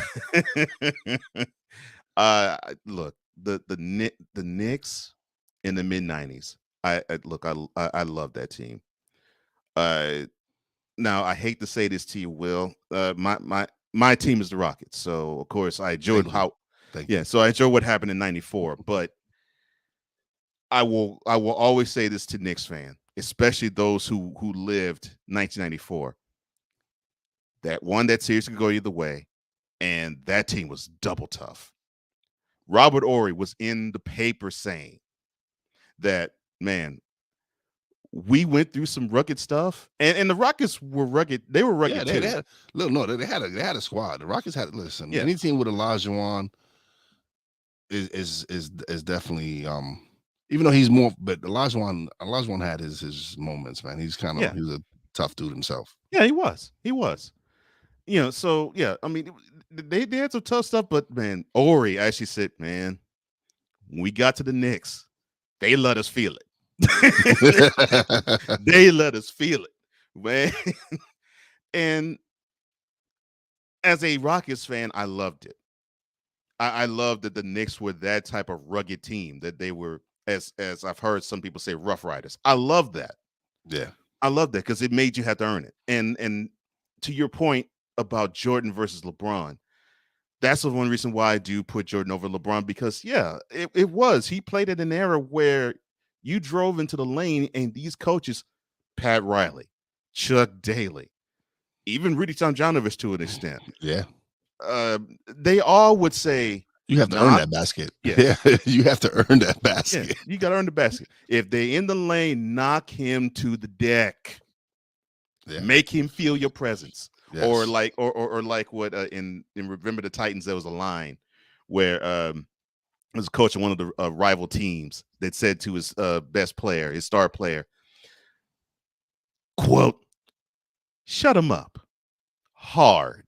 Look, the Knicks in the mid '90s. I love that team. Now I hate to say this to you, Will. My team is the Rockets, so of course I enjoyed so I enjoyed what happened in '94. But I will always say this to Knicks fan, especially those who lived 1994. That series could go either way, and that team was double tough. Robert Horry was in the paper saying that, man, we went through some rugged stuff, and the Rockets were rugged. They were rugged too. They had a squad. The Rockets had any team with Olajuwon is definitely even though he's more, but Olajuwon had his moments, man. He's he was a tough dude himself. Yeah, he was. So I mean, they had some tough stuff, but man, Horry actually said, man, when we got to the Knicks, they let us feel it. They let us feel it, man. And as a Rockets fan, I loved it. I loved that the Knicks were that type of rugged team, that they were, as I've heard some people say, Rough Riders. I love that. Yeah, I love that because it made you have to earn it. And to your point about Jordan versus LeBron, that's the one reason why I do put Jordan over LeBron, because it was. He played in an era where you drove into the lane and these coaches, Pat Riley, Chuck Daly, even Rudy Tomjanovich to an extent. Yeah. They all would say, you have to earn that basket. Yeah. You have to earn that basket. Yeah, you got to earn the basket. If they in the lane, knock him to the deck. Yeah. Make him feel your presence. Yes. Or like what in Remember the Titans, there was a line where there was a coach of one of the rival teams that said to his best player, his star player, quote, "Shut him up hard."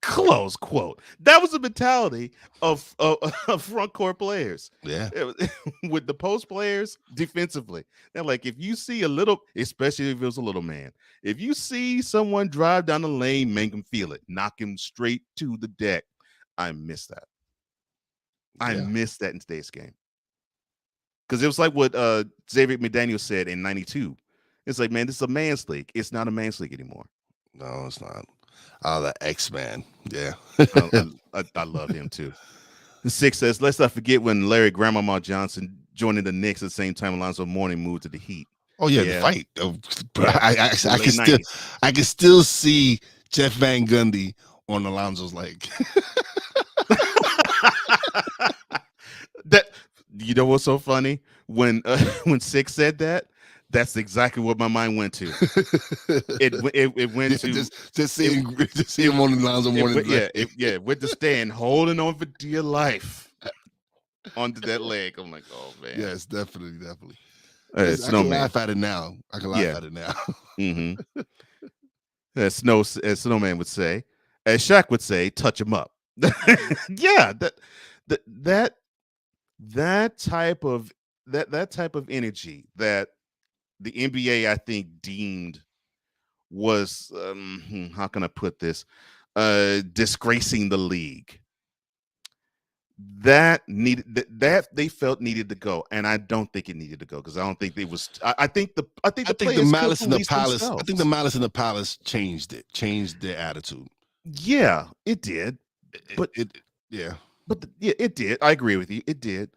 Close quote. That was the mentality of front court players. Yeah. With the post players defensively. They're like, if you see a little, especially if it was a little man, if you see someone drive down the lane, make him feel it. Knock him straight to the deck. I miss that. I miss that in today's game. Because it was like what Xavier McDaniel said in '92. It's like, man, this is a man's league. It's not a man's league anymore. No, it's not. The X-Man. Yeah. I love him too. The Six says, let's not forget when Larry Grandmama Johnson joined the Knicks at the same time Alonzo Mourning moved to the Heat. Oh yeah, the fight. I can still see Jeff Van Gundy on Alonzo's leg. That, you know what's so funny? When Six said that, that's exactly what my mind went to. It went to just seeing him on Alonzo Mourning. With the stand, holding on for dear life onto that leg. I'm like, oh man. Yes, definitely. I can laugh at it now. Mm-hmm. As Snowman would say, as Shaq would say, touch him up. Yeah, that type of energy that the NBA, I think, deemed was how can I put this? Disgracing the league. That they felt needed to go, and I don't think it needed to go because I don't think it was. I think the malice in the palace. I think the malice in the palace changed their attitude. Yeah, it did. It did. I agree with you. It did.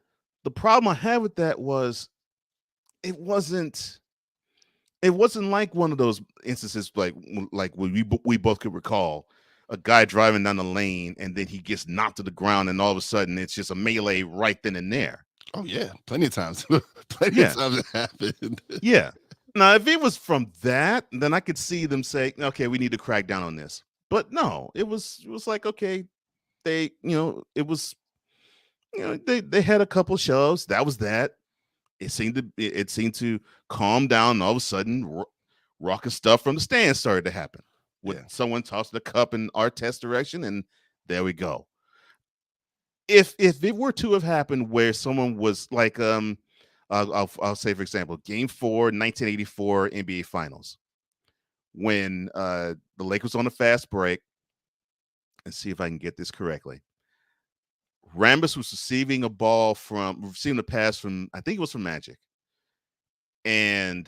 The problem I had with that was it wasn't like one of those instances like we both could recall a guy driving down the lane and then he gets knocked to the ground and all of a sudden it's just a melee right then and there. Oh yeah, plenty of times. Of times it happened. Yeah. Now if it was from that, then I could see them say, okay, we need to crack down on this. But no, it was like, okay, they had a couple shows. That was that. It seemed to calm down. And all of a sudden, raucous stuff from the stands started to happen. With someone tossed the cup in Artest's direction, and there we go. If it were to have happened where someone was like I'll say, for example, Game 4, 1984 NBA Finals, when the Lakers on a fast break. Let's see if I can get this correctly. Rambis was receiving a pass from, I think it was from Magic. And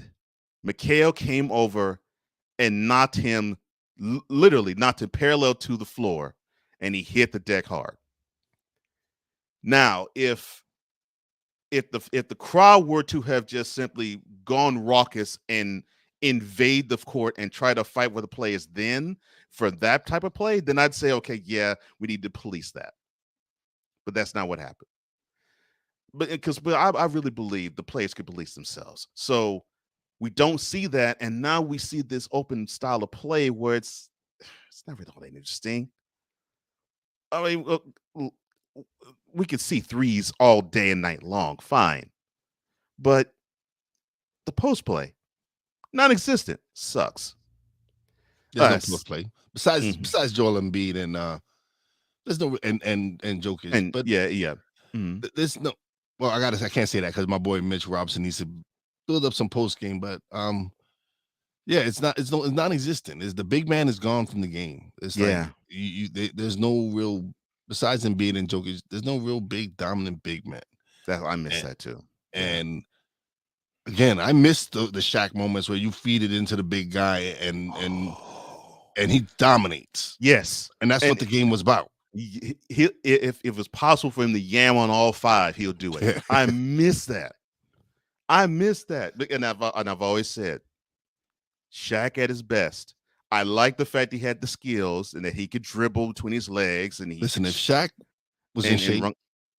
McHale came over and knocked him, literally knocked him parallel to the floor, and he hit the deck hard. Now, if the crowd were to have just simply gone raucous and invade the court and try to fight with the players then for that type of play, then I'd say, okay, yeah, we need to police that. But that's not what happened. But I really believe the players could police themselves. So we don't see that, and now we see this open style of play where it's not really all that interesting. I mean, we could see threes all day and night long, fine. But the post play, non-existent, sucks. There's no post play besides Joel Embiid and there's no and Jokic. But yeah. There's no. Well, I can't say that because my boy Mitch Robinson needs to build up some post game. But yeah, it's non-existent. The big man is gone from the game. It's like there's no real. Besides Embiid and Jokic, there's no real big dominant big man. I miss that too. And again, I miss the Shaq moments where you feed it into the big guy and he dominates. Yes, and that's what the game was about. If it was possible for him to yam on all five, he'll do it. I miss that. And I've always said, Shaq at his best. I like the fact he had the skills and that he could dribble between his legs. And if Shaq was in shape,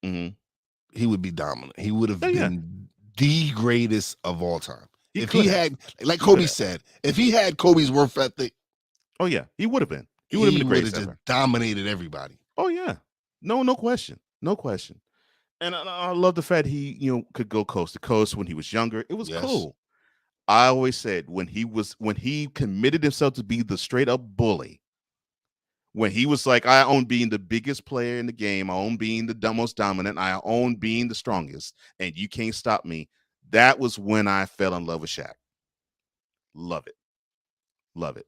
he would be dominant. He would have been the greatest of all time. If he had, like Kobe said, if he had Kobe's work ethic, oh yeah, he would have been. He would have been the greatest ever. Just dominated everybody. Oh yeah, no question. And I love the fact he could go coast to coast when he was younger. It was cool. I always said when he committed himself to be the straight up bully, when he was like, I own being the biggest player in the game, I own being the most dominant, I own being the strongest, and you can't stop me. That was when I fell in love with Shaq. Love it.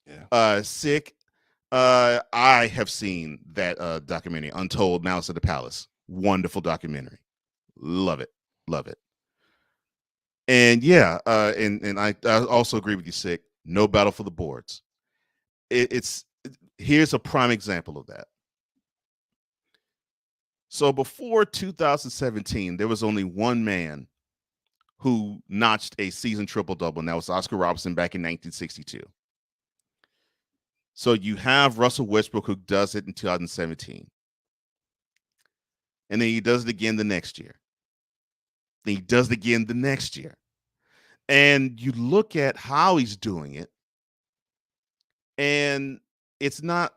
Yeah. Sick. I have seen that documentary, Untold Malice at the Palace. Wonderful documentary. Love it. And yeah, and I also agree with you, Sick. No battle for the boards. Here's a prime example of that. So before 2017, there was only one man who notched a season triple-double, and that was Oscar Robertson back in 1962. So you have Russell Westbrook, who does it in 2017. And then he does it again the next year. Then he does it again the next year. And you look at how he's doing it, and it's not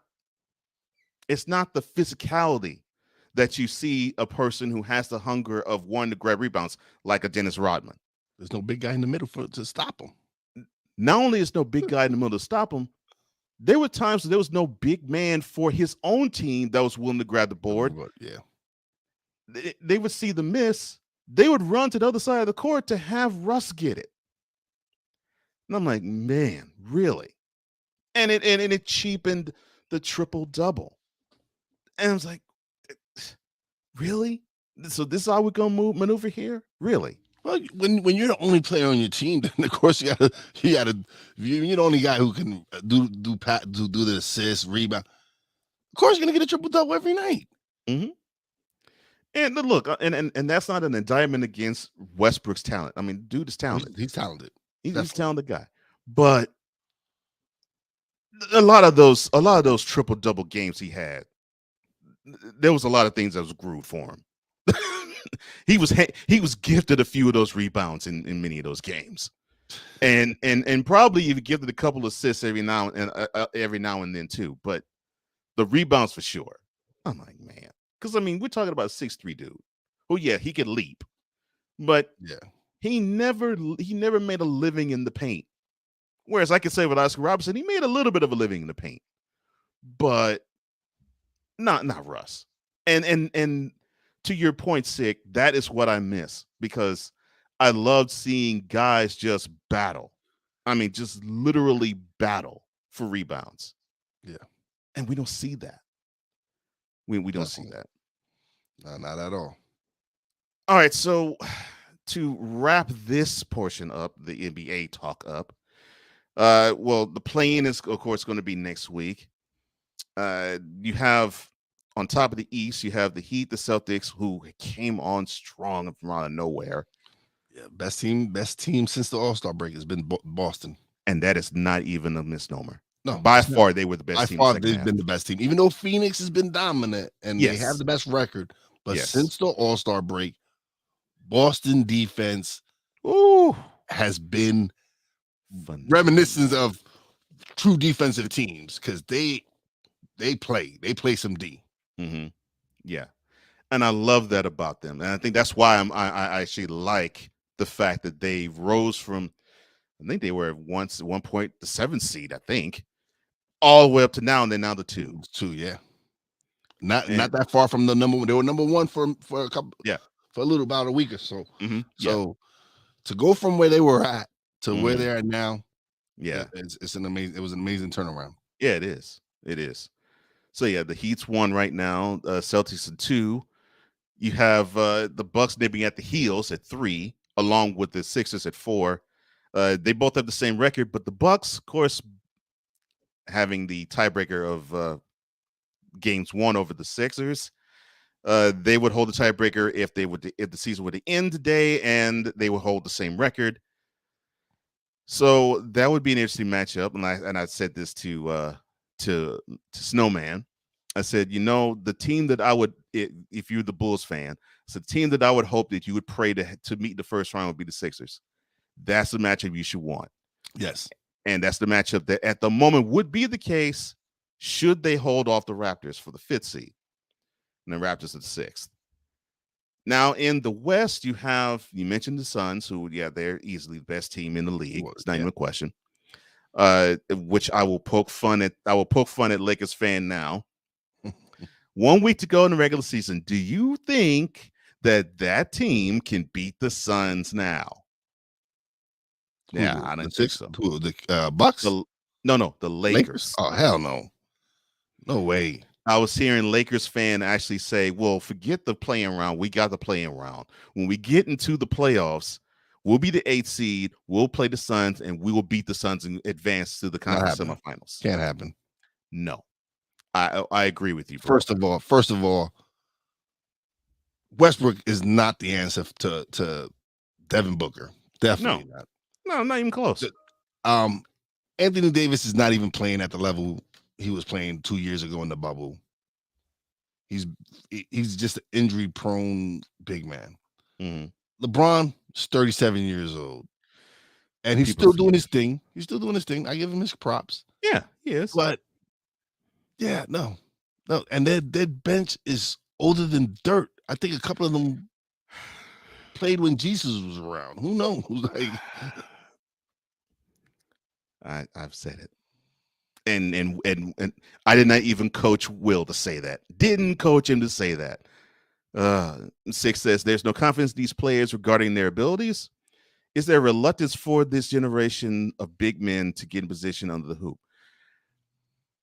the physicality that you see a person who has the hunger of wanting to grab rebounds like a Dennis Rodman. There's no big guy in the middle to stop him. Not only is no big guy in the middle to stop him, there were times there was no big man for his own team that was willing to grab the board. Yeah. They would see the miss. They would run to the other side of the court to have Russ get it. And I'm like, man, really? And it cheapened the triple double. And I was like, really? So this is how we're gonna maneuver here? Really? Well, when you're the only player on your team, then of course you're the only guy who can do the assist, rebound. Of course, you're gonna get a triple double every night. Mm-hmm. And look, and that's not an indictment against Westbrook's talent. I mean, dude is talented. He's talented. He's a talented guy. But a lot of those triple double games he had, there was a lot of things that was grooved for him. he was gifted a few of those rebounds in many of those games, and probably even gifted a couple of assists every now and then too. But the rebounds for sure. I'm like, man, because I mean we're talking about a 6'3" dude. Oh yeah, he could leap, but he never made a living in the paint. Whereas I could say with Oscar Robertson, he made a little bit of a living in the paint, but not Russ. And to your point, Sick, that is what I miss, because I loved seeing guys just battle. I mean, just literally battle for rebounds. Yeah. And we don't see that. We don't see that. No, not at all. All right, so to wrap this portion up, the NBA talk up, well, the play-in is, of course, going to be next week. You have, on top of the East, you have the Heat, the Celtics, who came on strong from out of nowhere. Yeah, best team since the All-Star break has been Boston. And that is not even a misnomer. No, by far, they were the best team. By far, they've been the best team, even though Phoenix has been dominant and they have the best record. But since the All-Star break, Boston defense has been reminiscent of true defensive teams because they play some D. Yeah, and I love that about them, and I think that's why I actually like the fact that they rose from, I think they were at one point the 7th seed, I think, all the way up to now, and they're now the 2. Yeah. Not that far from the number one. They were number 1 for a couple. Yeah. For a little about a week or so. So to go from where they were at to where they're at now, it was an amazing turnaround. Yeah, it is. It is. So yeah, the Heat's 1 right now. Celtics at 2. You have the Bucks nipping at the heels at 3, along with the Sixers at 4. They both have the same record, but the Bucks, of course, having the tiebreaker of games 1 over the Sixers. They would hold the tiebreaker if the season were to end today, and they would hold the same record. So that would be an interesting matchup. And I said this to Snowman. I said, the team that I would, if you're the Bulls fan, it's a team that I would hope that you would pray to meet the first round would be the Sixers. That's the matchup you should want. Yes. And that's the matchup that at the moment would be the case should they hold off the Raptors for the 5th seed. And the Raptors at 6th. Now in the West, you mentioned the Suns, who they're easily the best team in the league. It's not even a question. Which I will poke fun at. I will poke fun at Lakers fan now. 1 week to go in the regular season. Do you think that team can beat the Suns now? I don't think so. The Bucks? No, the Lakers. Oh hell no, no way. I was hearing Lakers fan actually say, well, forget the playing round. We got the playing round. When we get into the playoffs, we'll be the 8th seed. We'll play the Suns, and we will beat the Suns and advance to the conference semifinals. Can't happen. No. I agree with you, bro. First of all, Westbrook is not the answer to Devin Booker. Definitely not. No, not even close. Anthony Davis is not even playing at the level he was playing 2 years ago in the bubble. He's just an injury-prone big man. LeBron is 37 years old, and he's still doing his thing. He's still doing his thing. I give him his props. Yeah, he is. But no, and their bench is older than dirt. I think a couple of them played when Jesus was around. Who knows? I've said it. And I did not even coach Will to say that. Didn't coach him to say that. 6 says there's no confidence in these players regarding their abilities. Is there reluctance for this generation of big men to get in position under the hoop?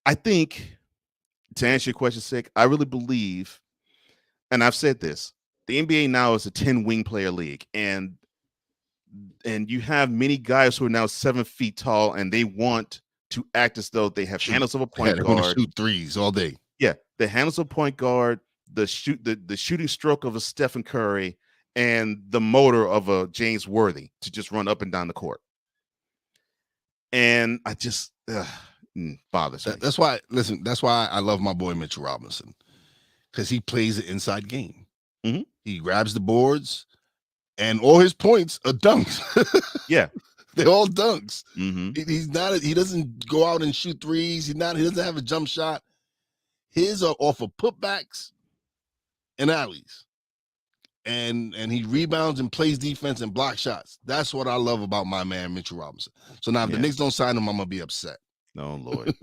I think, to answer your question, Sick, I really believe, and I've said this, the NBA now is a 10 wing player league, and you have many guys who are now 7 feet tall, and they want to act as though they have handles of a point guard. To shoot threes all day. Yeah, the handles of a point guard, the shooting stroke of a Stephen Curry, and the motor of a James Worthy to just run up and down the court. And I just bothers me. That's why. Listen, that's why I love my boy Mitchell Robinson, because he plays the inside game. He grabs the boards, and all his points are dunks. Yeah. They're all dunks. He's not. He doesn't go out and shoot threes. He doesn't have a jump shot. His are off of putbacks and alleys, and he rebounds and plays defense and block shots. That's what I love about my man Mitchell Robinson. So now, if the Knicks don't sign him, I'm gonna be upset. No, Lord.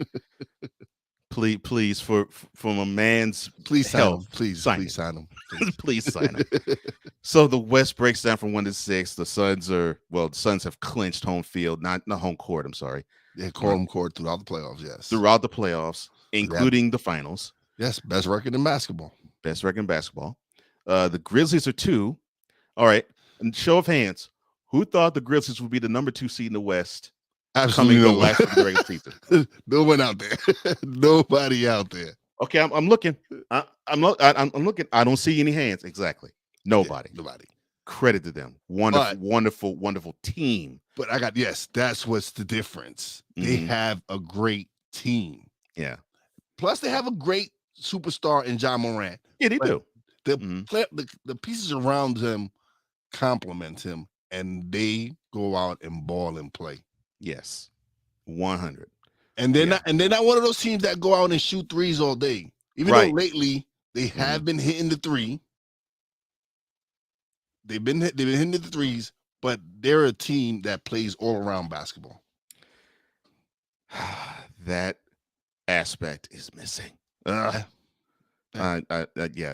please, for a man's Please sign health, him. Please sign sign him. Please sign him. So the West breaks down from 1-6. The Suns have clinched home field, not home court. I'm sorry. Yeah, home court throughout the playoffs. Yes, throughout the playoffs, including the finals. Yes, best record in basketball. Best record in basketball. The Grizzlies are 2. All right. And show of hands, who thought the Grizzlies would be the number 2 seed in the West? Absolutely coming no the last week of the regular season. No one out there. Nobody out there. Okay, I'm looking. I'm looking. I don't see any hands. Exactly. Nobody. Yeah, nobody. Credit to them. Wonderful team. But that's what's the difference. They have a great team. Yeah. Plus, they have a great superstar in John Morant. Yeah, they do. The pieces around him complement him, and they go out and ball and play. Yes, 100. And they're not one of those teams that go out and shoot threes all day. Even though lately they have been hitting the three. They've been hitting the threes, but they're a team that plays all around basketball. That aspect is missing. Yeah, and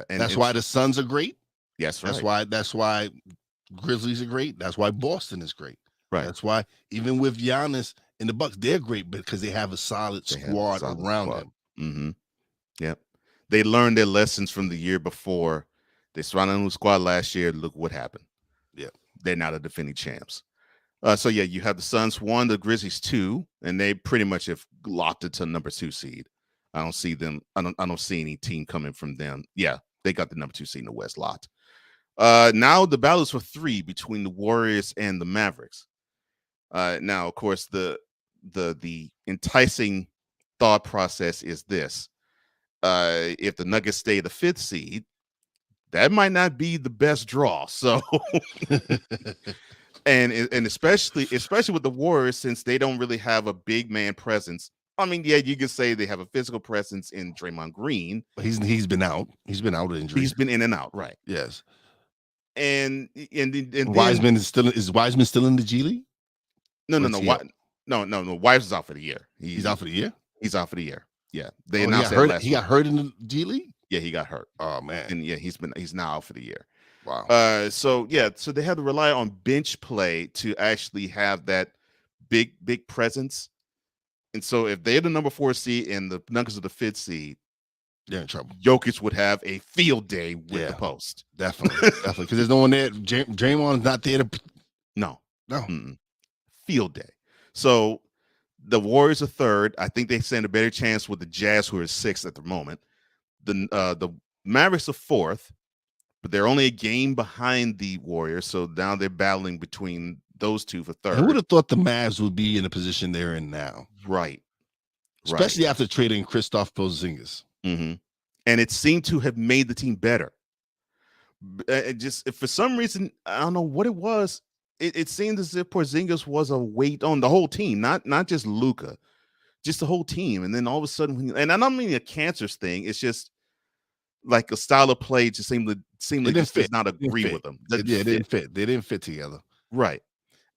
that's why the Suns are great. Yes, That's why Grizzlies are great. That's why Boston is great. Right. That's why even with Giannis and the Bucks, they're great because they have a solid squad around them. Mm-hmm. Yep. They learned their lessons from the year before. They surrounded them with squad last year. Look what happened. Yeah. They're now the defending champs. So you have the Suns 1, the Grizzlies 2, and they pretty much have locked it to number 2 seed. I don't see them. I don't see any team coming from them. Yeah, they got the number 2 seed in the West locked. Now the battle is for 3 between the Warriors and the Mavericks. Now, of course, the enticing thought process is this: if the Nuggets stay the 5th seed, that might not be the best draw. So, and especially with the Warriors, since they don't really have a big man presence. I mean, yeah, you could say they have a physical presence in Draymond Green, but he's been out. He's been out of injury. He's been in and out, right? Yes. And Wiseman is Wiseman still in the G League? No. Wiseman's is out for the year. He's out for the year. He's out for the year. Yeah, they announced that last. He got hurt in the G League. Yeah, he got hurt. Oh man. And yeah, he's now out for the year. Wow. So they have to rely on bench play to actually have that big presence. And so if they're the number 4 seed and the Nuggets are the 5th seed, they're in trouble. Jokic would have a field day with the post. Definitely, because there's no one there. Draymond's not there to. No. Mm-mm. Field day. So the Warriors are 3rd. I think they stand a better chance with the Jazz, who are 6th at the moment. The Mavericks are 4th, but they're only a game behind the Warriors. So now they're battling between those two for 3rd. I would have thought the Mavs would be in the position they're in now. Right. Especially after trading Kristaps Porzingis. Mm-hmm. And it seemed to have made the team better. Just for some reason, I don't know what it was. It seemed as if Porzingis was a weight on the whole team, not just Luka, just the whole team. And then all of a sudden, and I don't mean a cancerous thing. It's just like a style of play just seemed like just does not agree with them. They didn't fit. They didn't fit together. Right.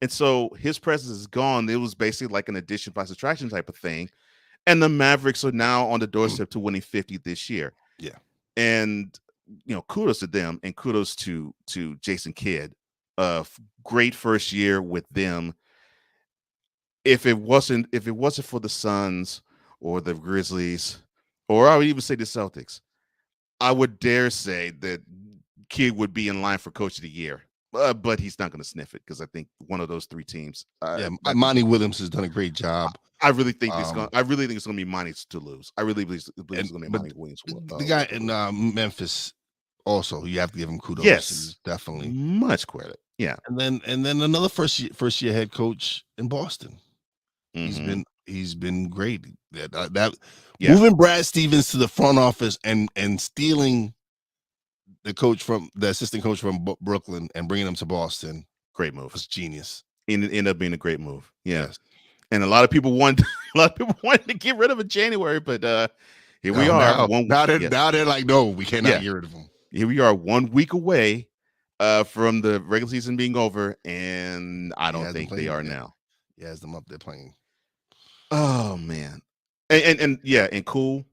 And so his presence is gone. It was basically like an addition by subtraction type of thing. And the Mavericks are now on the doorstep to winning 50 this year. Yeah. And, kudos to them and kudos to Jason Kidd. Great first year with them. If it wasn't for the Suns or the Grizzlies, or I would even say the Celtics, I would dare say that Kidd would be in line for Coach of the Year. But he's not going to sniff it because I think one of those 3 teams. Monty Williams has done a great job. I really think it's going to be Monty's to lose. I really believe it's going to be Monty Williams. The guy in Memphis also, you have to give him kudos. Yes, definitely much credit. Yeah, and then another first year head coach in Boston. Mm-hmm. He's been great. Moving Brad Stevens to the front office and stealing the assistant coach from Brooklyn and bringing him to Boston. Great move. Was genius. It ended up being a great move. Yes. And a lot of people wanted to get rid of it in January, but here we are. Now they're like, no, we cannot get rid of him. Here we are 1 week away from the regular season being over, and I don't think they are now. He has them up there playing. Oh man. And cool.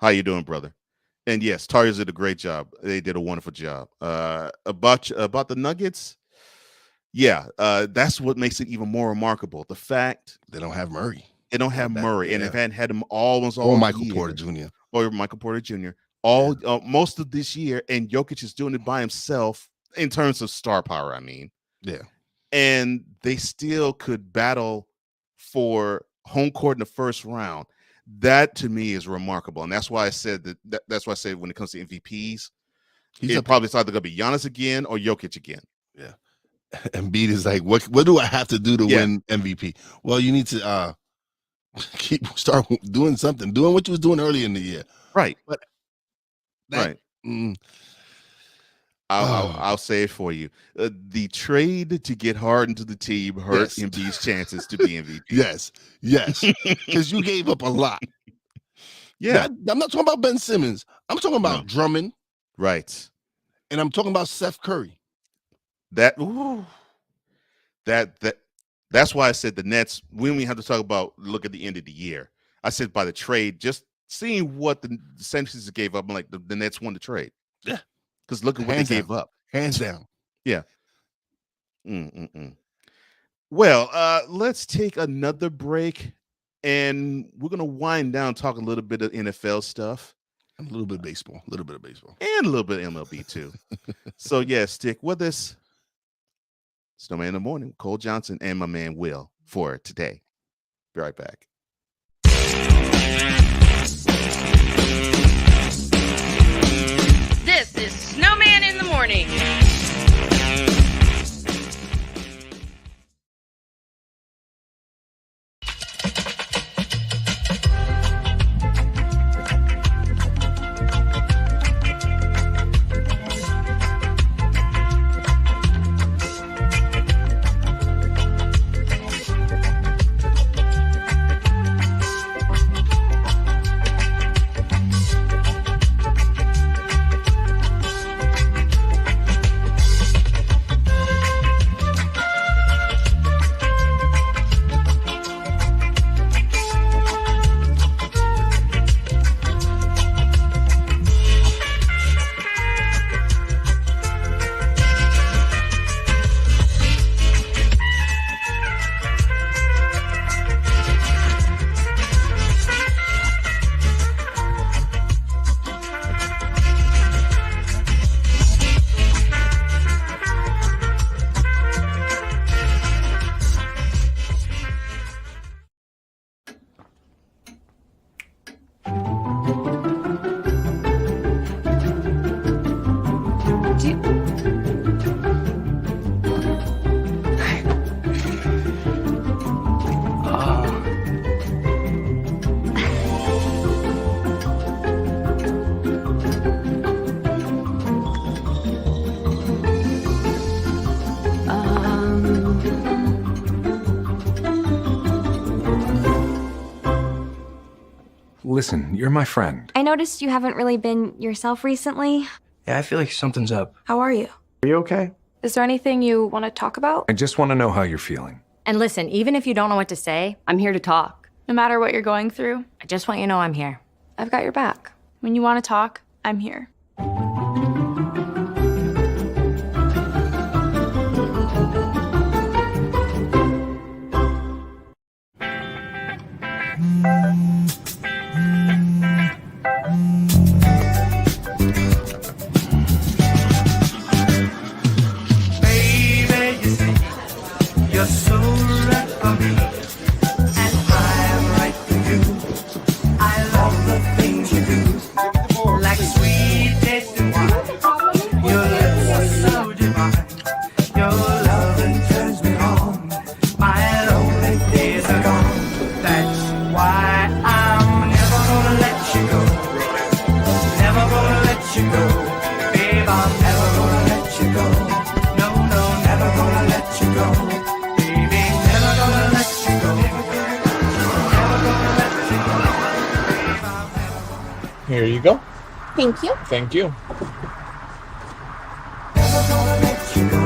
How you doing, brother? And yes, Tigers did a great job. They did a wonderful job. About the Nuggets, yeah, that's what makes it even more remarkable. The fact they don't have Murray. They don't have Murray, and they've had him almost all Michael Porter Jr. Or Michael Porter Jr. all most of this year, and Jokic is doing it by himself in terms of star power. I mean, yeah, and they still could battle for home court in the first round. That to me is remarkable, and that's why I said that's why I said when it comes to MVPs, it's probably either going to be Giannis again or Jokic again. Yeah, Embiid is like, what do I have to do to win MVP? Well, you need to start doing something, doing what you was doing earlier in the year, right? But I'll say it for you. The trade to get Harden to the team hurt Embiid's chances to be MVP. Yes, because you gave up a lot. Yeah, I'm not talking about Ben Simmons. I'm talking about Drummond, right? And I'm talking about Seth Curry. That's why I said the Nets. When we have to talk about look at the end of the year, I said by the trade, just seeing what the Celtics gave up, I'm like the Nets won the trade. Yeah. Because look at what they gave up. Hands down. Yeah. Well, let's take another break, and we're going to wind down, talk a little bit of NFL stuff. And a little bit of baseball. And a little bit of MLB, too. So, yeah, stick with us. Snowman in the Morning, Cole Johnson, and my man Will for today. Be right back. This is Snowman in the Morning. Listen, you're my friend. I noticed you haven't really been yourself recently. Yeah, I feel like something's up. How are you? Are you okay? Is there anything you want to talk about? I just want to know how you're feeling. And listen, even if you don't know what to say, I'm here to talk. No matter what you're going through, I just want you to know I'm here. I've got your back. When you want to talk, I'm here. Baby, you see, you're so right for me, and I'm right for you. I love the things you do, like sweet tasting wine. Your lips are so divine. Your loving turns me on. My lonely days are gone. That's why I'm never gonna let you go. Never gonna let you go. Babe, I'm never gonna let you go. No, no, never gonna let you go. Baby, never gonna let you go. Never gonna let you go. Babe, I'm never gonna. Here you go. Thank you. Thank you. Never gonna let you go.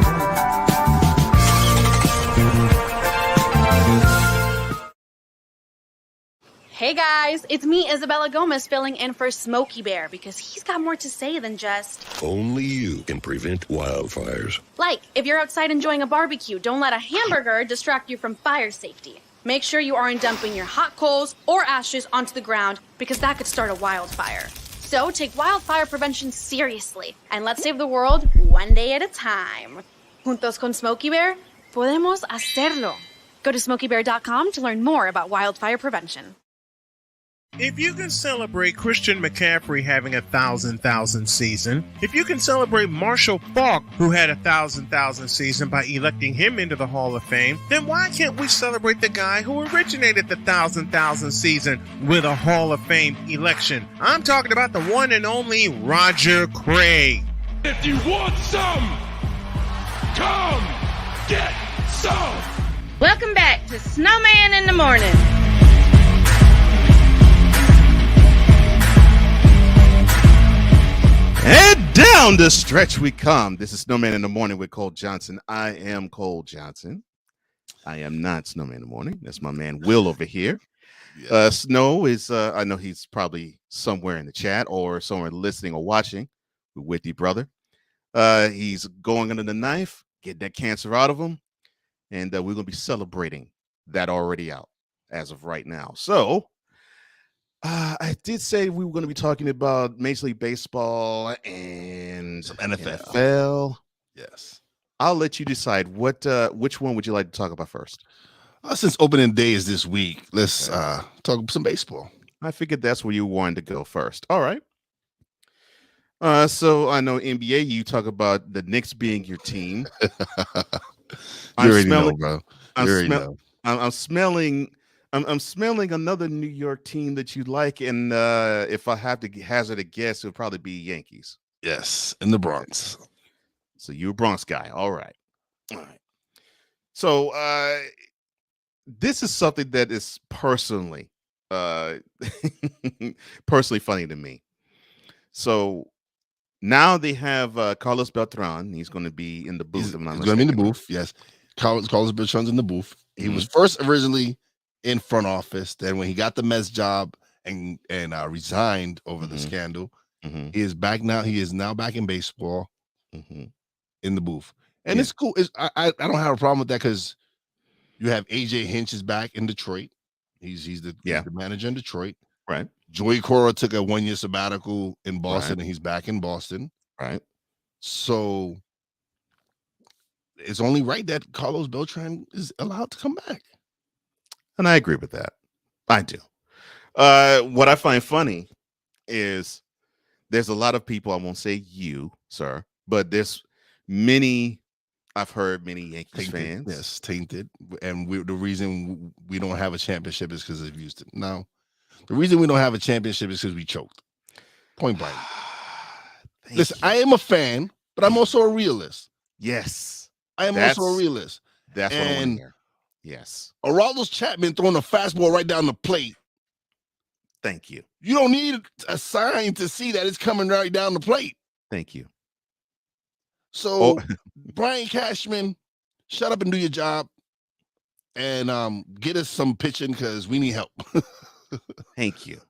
Hey guys, it's me, Isabella Gomez, filling in for Smokey Bear because he's got more to say than just... Only you can prevent wildfires. Like, if you're outside enjoying a barbecue, don't let a hamburger distract you from fire safety. Make sure you aren't dumping your hot coals or ashes onto the ground because that could start a wildfire. So take wildfire prevention seriously and let's save the world one day at a time. Juntos con Smokey Bear, podemos hacerlo. Go to smokeybear.com to learn more about wildfire prevention. If you can celebrate Christian McCaffrey having a 1,000,000 season, if you can celebrate Marshall Faulk, who had a 1,000,000 season, by electing him into the Hall of Fame, then why can't we celebrate the guy who originated the 1,000,000 season with a Hall of Fame election? I'm talking about the one and only Roger Craig. If you want some, come get some. Welcome back to Snowman in the Morning. And down the stretch we come. This is Snowman in the Morning with Cole Johnson. I am Cole Johnson. I am not Snowman in the Morning. That's my man Will over here. Snow is, I know he's probably somewhere in the chat or somewhere listening or watching. We're with you, brother. He's going under the knife, get that cancer out of him. And we're going to be celebrating that already out as of right now. So, I did say we were going to be talking about Major League Baseball and some NFL. Yes. I'll let you decide which one would you like to talk about first? Since opening day is this week, let's talk some baseball. I figured that's where you wanted to go first. All right. So I know NBA, you talk about the Knicks being your team. I'm smelling another New York team that you like, and if I have to hazard a guess, it would probably be Yankees. Yes, in the Bronx. So you're a Bronx guy. All right. So this is something that is personally funny to me. So now they have Carlos Beltran. He's going to be in the booth. He's going to be in the booth. Yes, Carlos Beltran's in the booth. He was first originally in front office. Then when he got the Mets job and resigned over the scandal, he is back now. He is now back in baseball in the booth. And it's cool. I don't have a problem with that because you have AJ Hinch is back in Detroit. He's the manager in Detroit. Right. Joey Cora took a 1-year sabbatical in Boston and he's back in Boston. Right. So it's only right that Carlos Beltran is allowed to come back. And I agree with that. I do. What I find funny is there's a lot of people, I won't say you, sir, but there's I've heard many Yankees fans. Yes, tainted. And the reason we don't have a championship is because of Houston. No, the reason we don't have a championship is because we choked. Point blank. Listen, I am a fan, but I'm also a realist. Yes. I am also a realist. That's what I want to hear. Yes. Aroldis Chapman throwing a fastball right down the plate. Thank you. You don't need a sign to see that it's coming right down the plate. Thank you. So, Brian Cashman, shut up and do your job and get us some pitching because we need help. Thank you.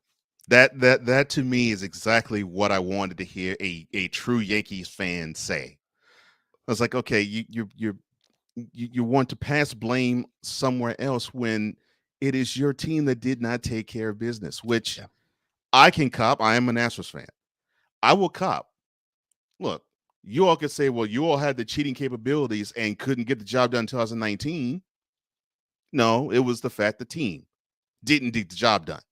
That to me is exactly what I wanted to hear a true Yankees fan say. I was like, okay, you want to pass blame somewhere else when it is your team that did not take care of business, which I can cop. I am an Astros fan. I will cop. Look, you all could say, well, you all had the cheating capabilities and couldn't get the job done in 2019. No, it was the fact the team didn't get the job done.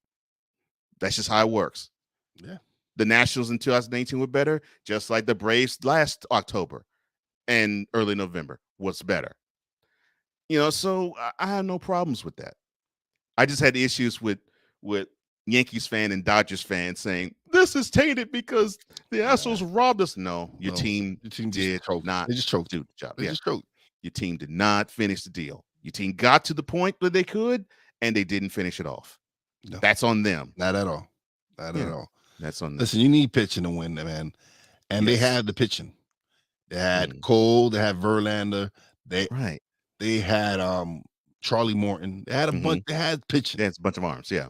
That's just how it works. Yeah. The Nationals in 2019 were better, just like the Braves last October and early November was better. So I have no problems with that. I just had issues with Yankees fan and Dodgers fan saying this is tainted because the Astros robbed us. No, your team did not. They just choked. Do the job. They just choked. Your team did not finish the deal. Your team got to the point where they could, and they didn't finish it off. No. That's on them. Not at all. Not at all. That's on them. Listen, you need pitching to win, man. And they had the pitching. They had Cole. They had Verlander. They had Charlie Morton. They had a bunch. They had pitching. That's a bunch of arms. Yeah.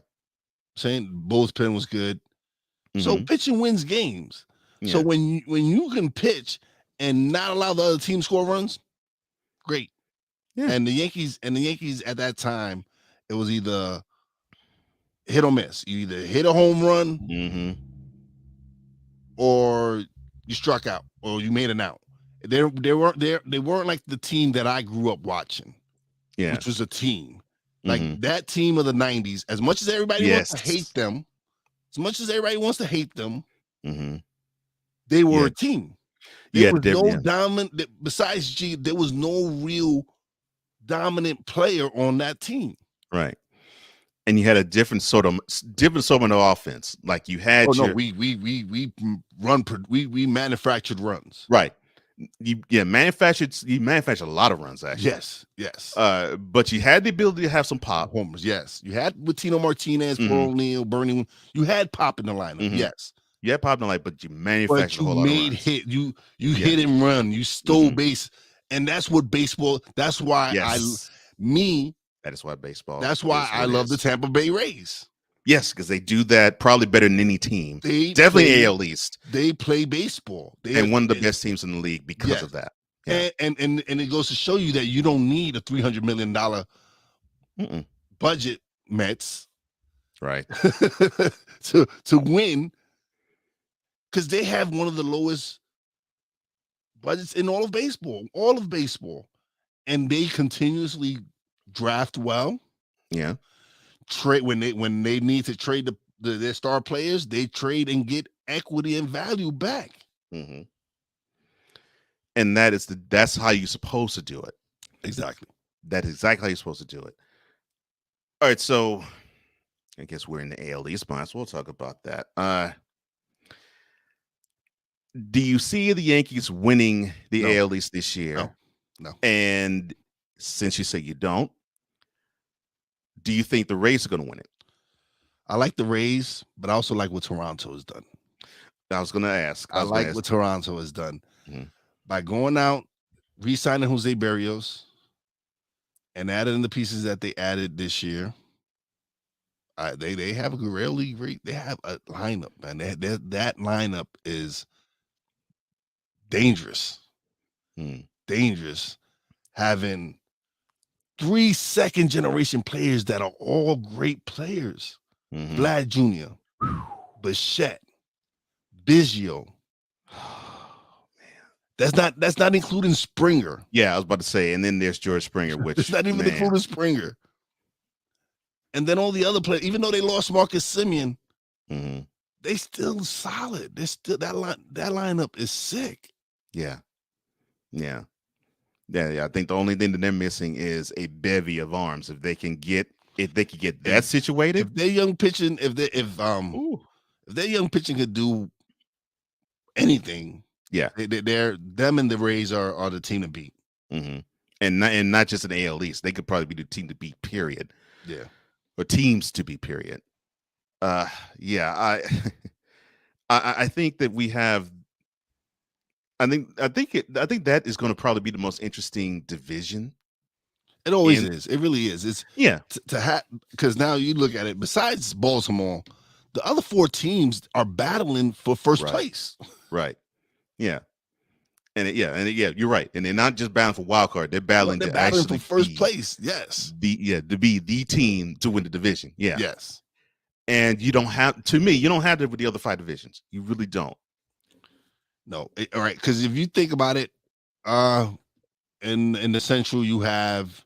saying bullpen was good. So pitching wins games. So Yeah. when you can pitch and not allow the other team score runs, great. Yeah. And the Yankees at that time, it was either hit or miss. You either hit a home run or you struck out or you made an out. They weren't like the team that I grew up watching, which was a team. Like that team of the 90s, as much as everybody wants to hate them, they were a team. There was no dominant, besides G, there was no real dominant player on that team. Right. And you had a different sort of offense. Like you had we manufactured runs. Right. You manufactured a lot of runs, actually. Yes. But you had the ability to have some pop. Homers, yes. You had with Tino Martinez, Paul O'Neill, Bernie. You had pop in the lineup, yes. You had pop in the lineup, but you manufactured a whole lot of runs. You hit and run. You stole base. And that's what baseball, that's why that is why baseball. That's why I love the Tampa Bay Rays. Yes, because they do that probably better than any team. Definitely AL East. They play baseball. And one of the best teams in the league because of that. Yeah. And it goes to show you that you don't need a $300 million budget, Mets, right, to win, because they have one of the lowest budgets in all of baseball, and they continuously draft well. Yeah. Trade when they need to trade their star players, they trade and get equity and value back. And that's how you're supposed to do it. Exactly. That's exactly how you're supposed to do it. All right, so I guess we're in the AL East, so we'll talk about that. Do you see the Yankees winning the AL East this year? No. And since you say you don't, do you think the Rays are going to win it? I like the Rays, but I also like what Toronto has done. I was going to ask. I like what Toronto has done. By going out, re-signing Jose Berrios, and adding the pieces that they added this year. They have a really great. They have a lineup, man. That lineup is dangerous. Dangerous. Having 3 second-generation players that are all great players. Vlad Jr., Bichette, Biggio. That's not including Springer. Yeah, I was about to say, and then there's George Springer, which it's not even including Springer. And then all the other players, even though they lost Marcus Semien, they still solid. They still that lineup is sick. Yeah. I think the only thing that they're missing is a bevy of arms. If they can get that situated, if their young pitching, if their young pitching could do anything, they're them and the Rays are the team to beat. And not just an AL East. They could probably be the team to beat. Period. Yeah, or teams to beat. Period. I think that we have. I think that is going to probably be the most interesting division. It always is. It really is. It's to have, because now you look at it. Besides Baltimore, the other 4 teams are battling for first place. Right. Yeah. And you're right. And they're not just battling for wild card. They're battling for first place. Yes. To be the team to win the division. Yeah. Yes. And you don't have that with the other 5 divisions. You really don't. No, all right. Because if you think about it, in the Central, you have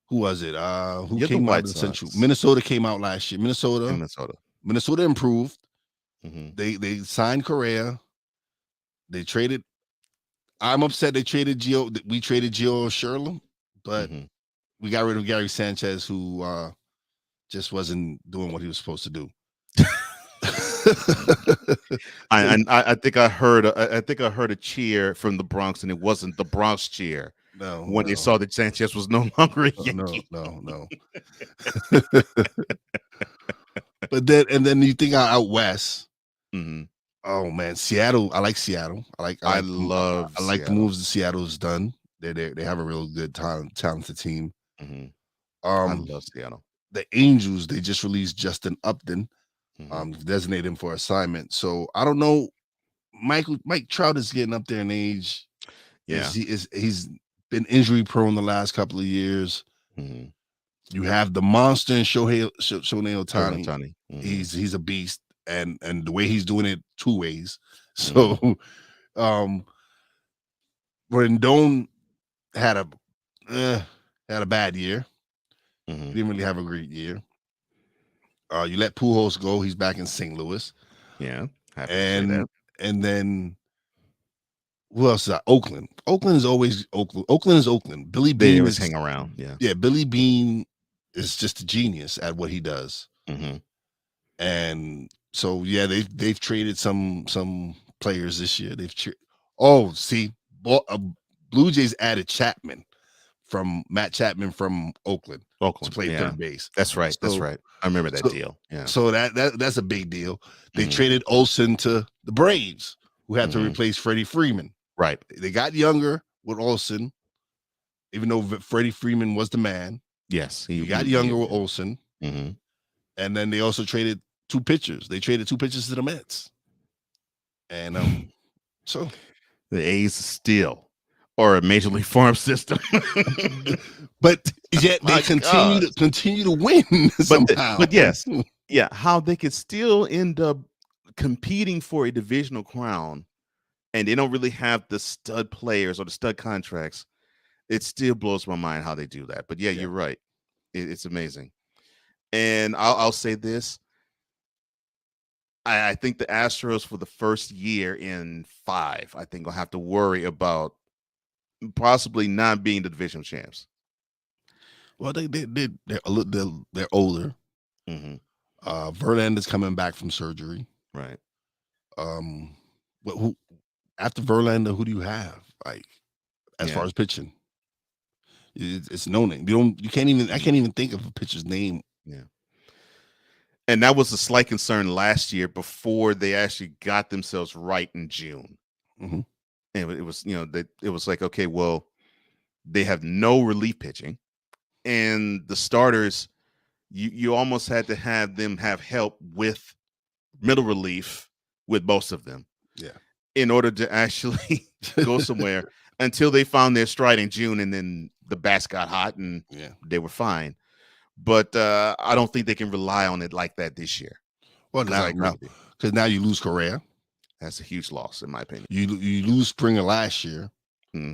who was it? Who came out of the Central? Minnesota came out last year. Minnesota improved. They signed Correa. They traded. I'm upset they traded Gio. We traded Gio Sherlin, but we got rid of Gary Sanchez, who just wasn't doing what he was supposed to do. I think I heard a cheer from the Bronx, and it wasn't the Bronx cheer. When they saw that Sanchez was no longer a Yankee. No. But then you think out west. Oh man, Seattle. I like Seattle. I love the moves that Seattle's done. They have a real good talented team. I love Seattle. the Angels, they just released Justin Upton, Mm-hmm. designated him for assignment. So I don't know. Mike Trout is getting up there in age. Yeah. He's been injury prone the last couple of years. Mm-hmm. You have the monster in Shohei Ohtani. Mm-hmm. He's a beast, and the way he's doing it 2 ways. So Rendon had a bad year. Mm-hmm. He didn't really have a great year. You let Pujols go. He's back in St. Louis. Yeah. Happy to say that. And then who else is that? Oakland. Oakland is always Oakland. Oakland is Oakland. Billy They Bean always is hang around. Yeah. Yeah, Billy Bean is just a genius at what he does. Mm-hmm. And so they've traded some players this year. Blue Jays added Matt Chapman from Oakland to play third base. That's right. That's right. I remember that deal. Yeah. So that's a big deal. They Mm-hmm. traded Olsen to the Braves, who had to replace Freddie Freeman. Right. They got younger with Olsen, even though Freddie Freeman was the man. Yes. He got younger with Olsen. Mm-hmm. And then they also traded 2 pitchers. They traded 2 pitchers to the Mets. And so the A's still are a major league farm system. But yet they continue to win somehow. But yes. Yeah, how they could still end up competing for a divisional crown and they don't really have the stud players or the stud contracts. It still blows my mind how they do that. But yeah. You're right. It's amazing. And I'll say this. I think the Astros for the first year in 5, I think will have to worry about possibly not being the division champs. Well, they're older. Mm-hmm. Verlander's coming back from surgery. Right. But who after Verlander, who do you have? Like as far as pitching? It's no name. I can't even think of a pitcher's name. Yeah. And that was a slight concern last year before they actually got themselves right in June. Mm-hmm. And it was, it was like, okay, well, they have no relief pitching, and the starters, you almost had to have them have help with middle relief with most of them. Yeah. In order to actually go somewhere until they found their stride in June, and then the bats got hot and they were fine. But I don't think they can rely on it like that this year. Well, because now you lose Correa. That's a huge loss, in my opinion. You lose Springer last year,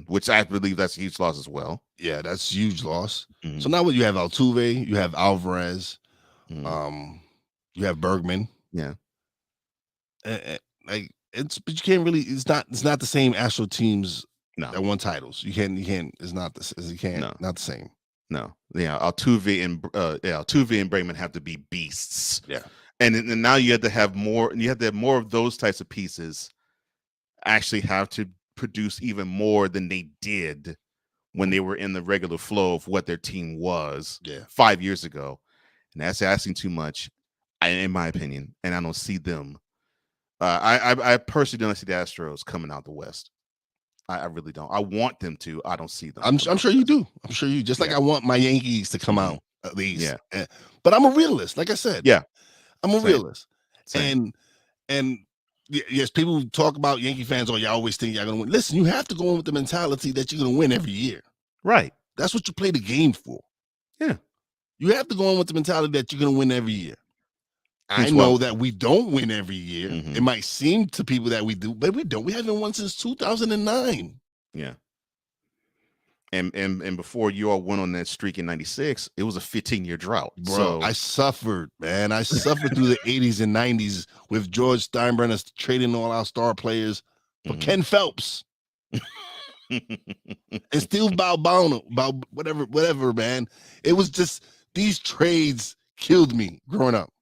which I believe that's a huge loss as well. Yeah, that's a huge loss. Mm-hmm. So now what you have Altuve, you have Alvarez, you have Bergman. Yeah, but you can't really. It's not the same Astro teams that won titles. You can't. It's not not the same. No, yeah, Altuve and Bregman have to be beasts. Yeah, and now you have to have more. You have to have more of those types of pieces. Actually, have to produce even more than they did when they were in the regular flow of what their team was 5 years ago, and that's asking too much, in my opinion. And I don't see them. I personally don't see the Astros coming out the West. I really don't. I want them to. I don't see them. I'm sure you do. I'm sure you just like I want my Yankees to come out at least. Yeah. But I'm a realist, like I said. Yeah. I'm a realist. And yes, people talk about Yankee fans. Oh, y'all always think y'all gonna win. Listen, you have to go in with the mentality that you're gonna win every year. Right. That's what you play the game for. Yeah. You have to go in with the mentality that you're gonna win every year. I know that we don't win every year. Mm-hmm. It might seem to people that we do, but we don't. We haven't won since 2009. Yeah. And before you all went on that streak in 96, it was a 15-year drought. Bro, so I suffered, man. I suffered through the 80s and 90s with George Steinbrenner trading all our star players for Ken Phelps. And Steve Balbano, about whatever, man. It was just these trades killed me growing up.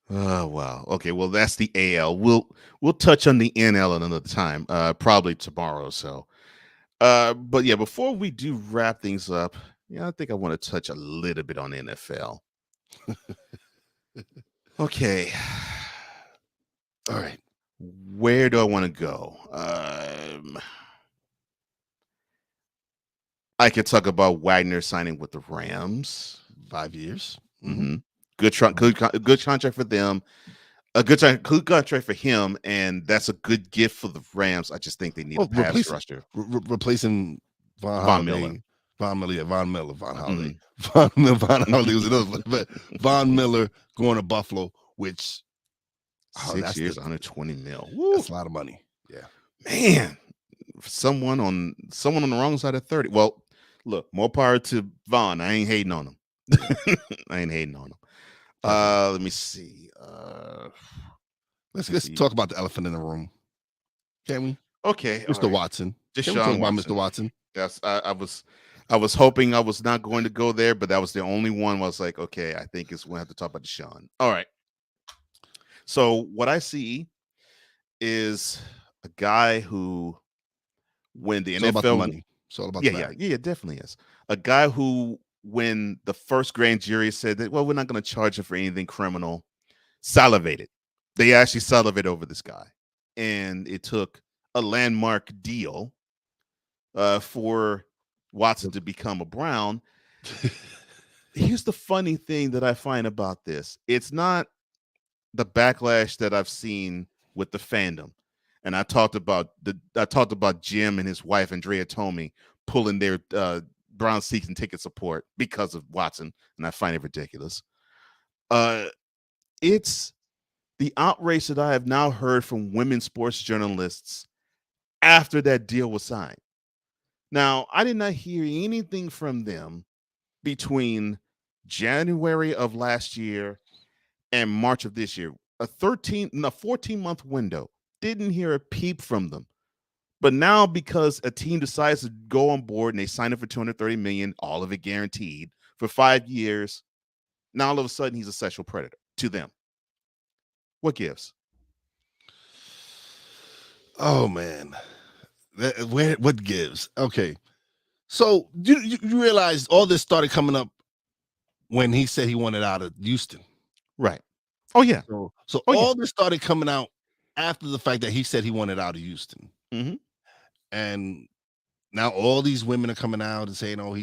Oh wow. Okay. Well, that's the AL. We'll touch on the NL another time, probably tomorrow. So, but yeah, before we do wrap things up, I think I want to touch a little bit on NFL. Okay. All right. Where do I want to go? I could talk about Wagner signing with the Rams. 5 years. Mm-hmm. Good contract for them. A good contract for him, and that's a good gift for the Rams. I just think they need a pass rusher. Replacing Von Miller. Von Holiday. Von Holiday was another, but Von Miller going to Buffalo, which 6 years, 120 mil. Woo. That's a lot of money. Yeah, man. Someone on the wrong side of 30. Well, look, more power to Von. I ain't hating on him. Let me see. Let's talk about the elephant in the room. Can we? Okay, Mr. Right. Watson. Just Can we talk about Mr. Watson? Yes, I was hoping I was not going to go there, but that was the only one. I was like, okay, I think we'll have to talk about Deshaun. All right. So what I see is a guy who, when the it's NFL all about the money. It's all about the money. Yeah, definitely is. A guy who, when the first grand jury said that, well, we're not going to charge him for anything criminal, salivated. They actually salivated over this guy. And it took a landmark deal for Watson to become a Brown. Here's the funny thing that I find about this. It's not the backlash that I've seen with the fandom. And I talked about Jim and his wife, Andrea Tomey, pulling their Brown season ticket support because of Watson. And I find it ridiculous. It's the outrage that I have now heard from women sports journalists after that deal was signed. Now, I did not hear anything from them between January of last year and March of this year. A 14-month window. Didn't hear a peep from them. But now, because a team decides to go on board and they sign up for $230 million, all of it guaranteed for 5 years, now all of a sudden he's a sexual predator to them. What gives? Oh man, what gives? Okay, so you realize all this started coming up when he said he wanted out of Houston, right? Oh yeah. So all this started coming out after the fact that he said he wanted out of Houston, and now all these women are coming out and saying, "Oh,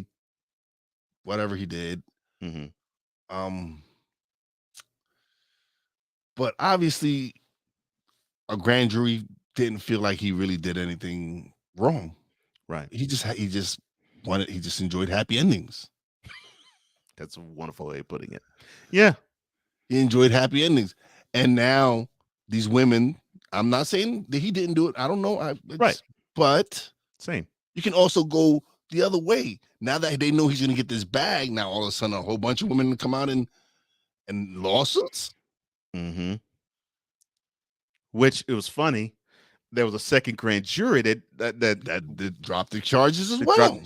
whatever he did." But obviously, a grand jury didn't feel like he really did anything wrong. Right. He just enjoyed happy endings. That's a wonderful way of putting it. Yeah. He enjoyed happy endings. And now these women, I'm not saying that he didn't do it. I don't know. Right. But same. You can also go the other way. Now that they know he's going to get this bag, now all of a sudden a whole bunch of women come out and lawsuits. Which, it was funny. There was a second grand jury that dropped the charges as well.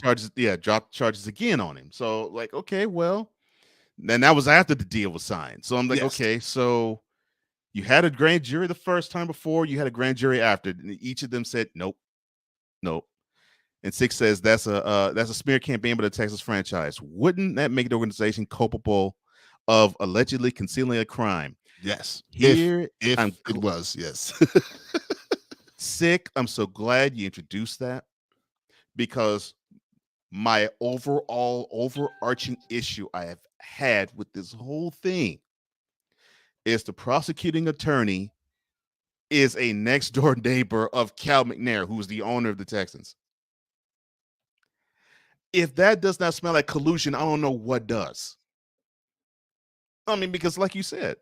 Dropped charges again on him. So, like, okay, well, then that was after the deal was signed. So I'm like, okay, so you had a grand jury the first time before, you had a grand jury after. And each of them said nope. And Six says that's a smear campaign by the Texas franchise. Wouldn't that make the organization culpable of allegedly concealing a crime? Yes. If it was, yes. Sick, I'm so glad you introduced that, because my overarching issue I have had with this whole thing is the prosecuting attorney is a next door neighbor of Cal McNair, who's the owner of the Texans. If that does not smell like collusion, I don't know what does. I mean, because like you said,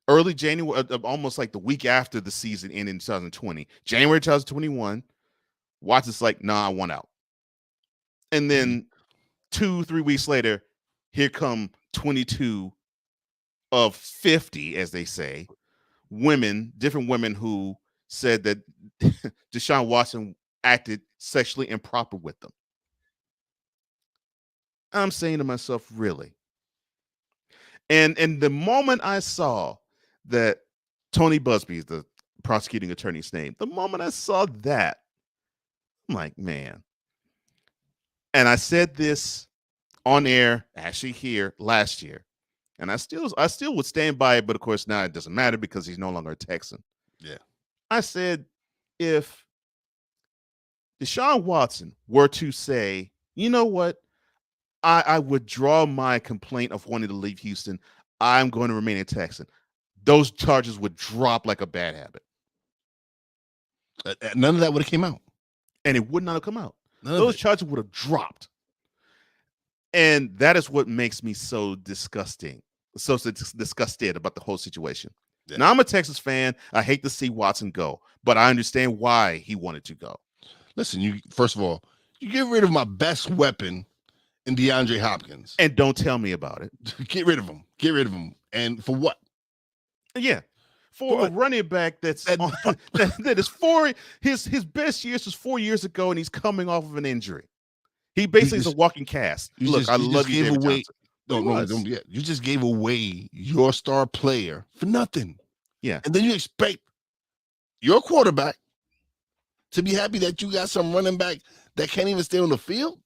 early January, almost like the week after the season ended in 2020, January 2021, Watson's like, nah, I want out. And then 2-3 weeks later, here come 22 of 50, as they say, different women who said that Deshaun Watson acted sexually improper with them. I'm saying to myself, really? And the moment I saw that Tony Busby is the prosecuting attorney's name, the moment I saw that, I'm like, man. And I said this on air, actually here last year, and I still would stand by it, but of course now it doesn't matter because he's no longer a Texan. Yeah. I said, if Deshaun Watson were to say, you know what, I withdraw my complaint of wanting to leave Houston. I'm going to remain a Texan. Those charges would drop like a bad habit. None of that would have came out. And it would not have come out. Those charges would have dropped. And that is what makes me so disgusted about the whole situation. Yeah. Now, I'm a Texas fan. I hate to see Watson go, but I understand why he wanted to go. Listen, first of all, you get rid of my best weapon in DeAndre Hopkins. And don't tell me about it. Get rid of him. Get rid of him. And for what? Yeah. For a running back that is his best years was 4 years ago, and he's coming off of an injury. He basically is a walking cast. Look, I love you, David Johnson. You just gave away your star player for nothing. Yeah. And then you expect your quarterback to be happy that you got some running back that can't even stay on the field?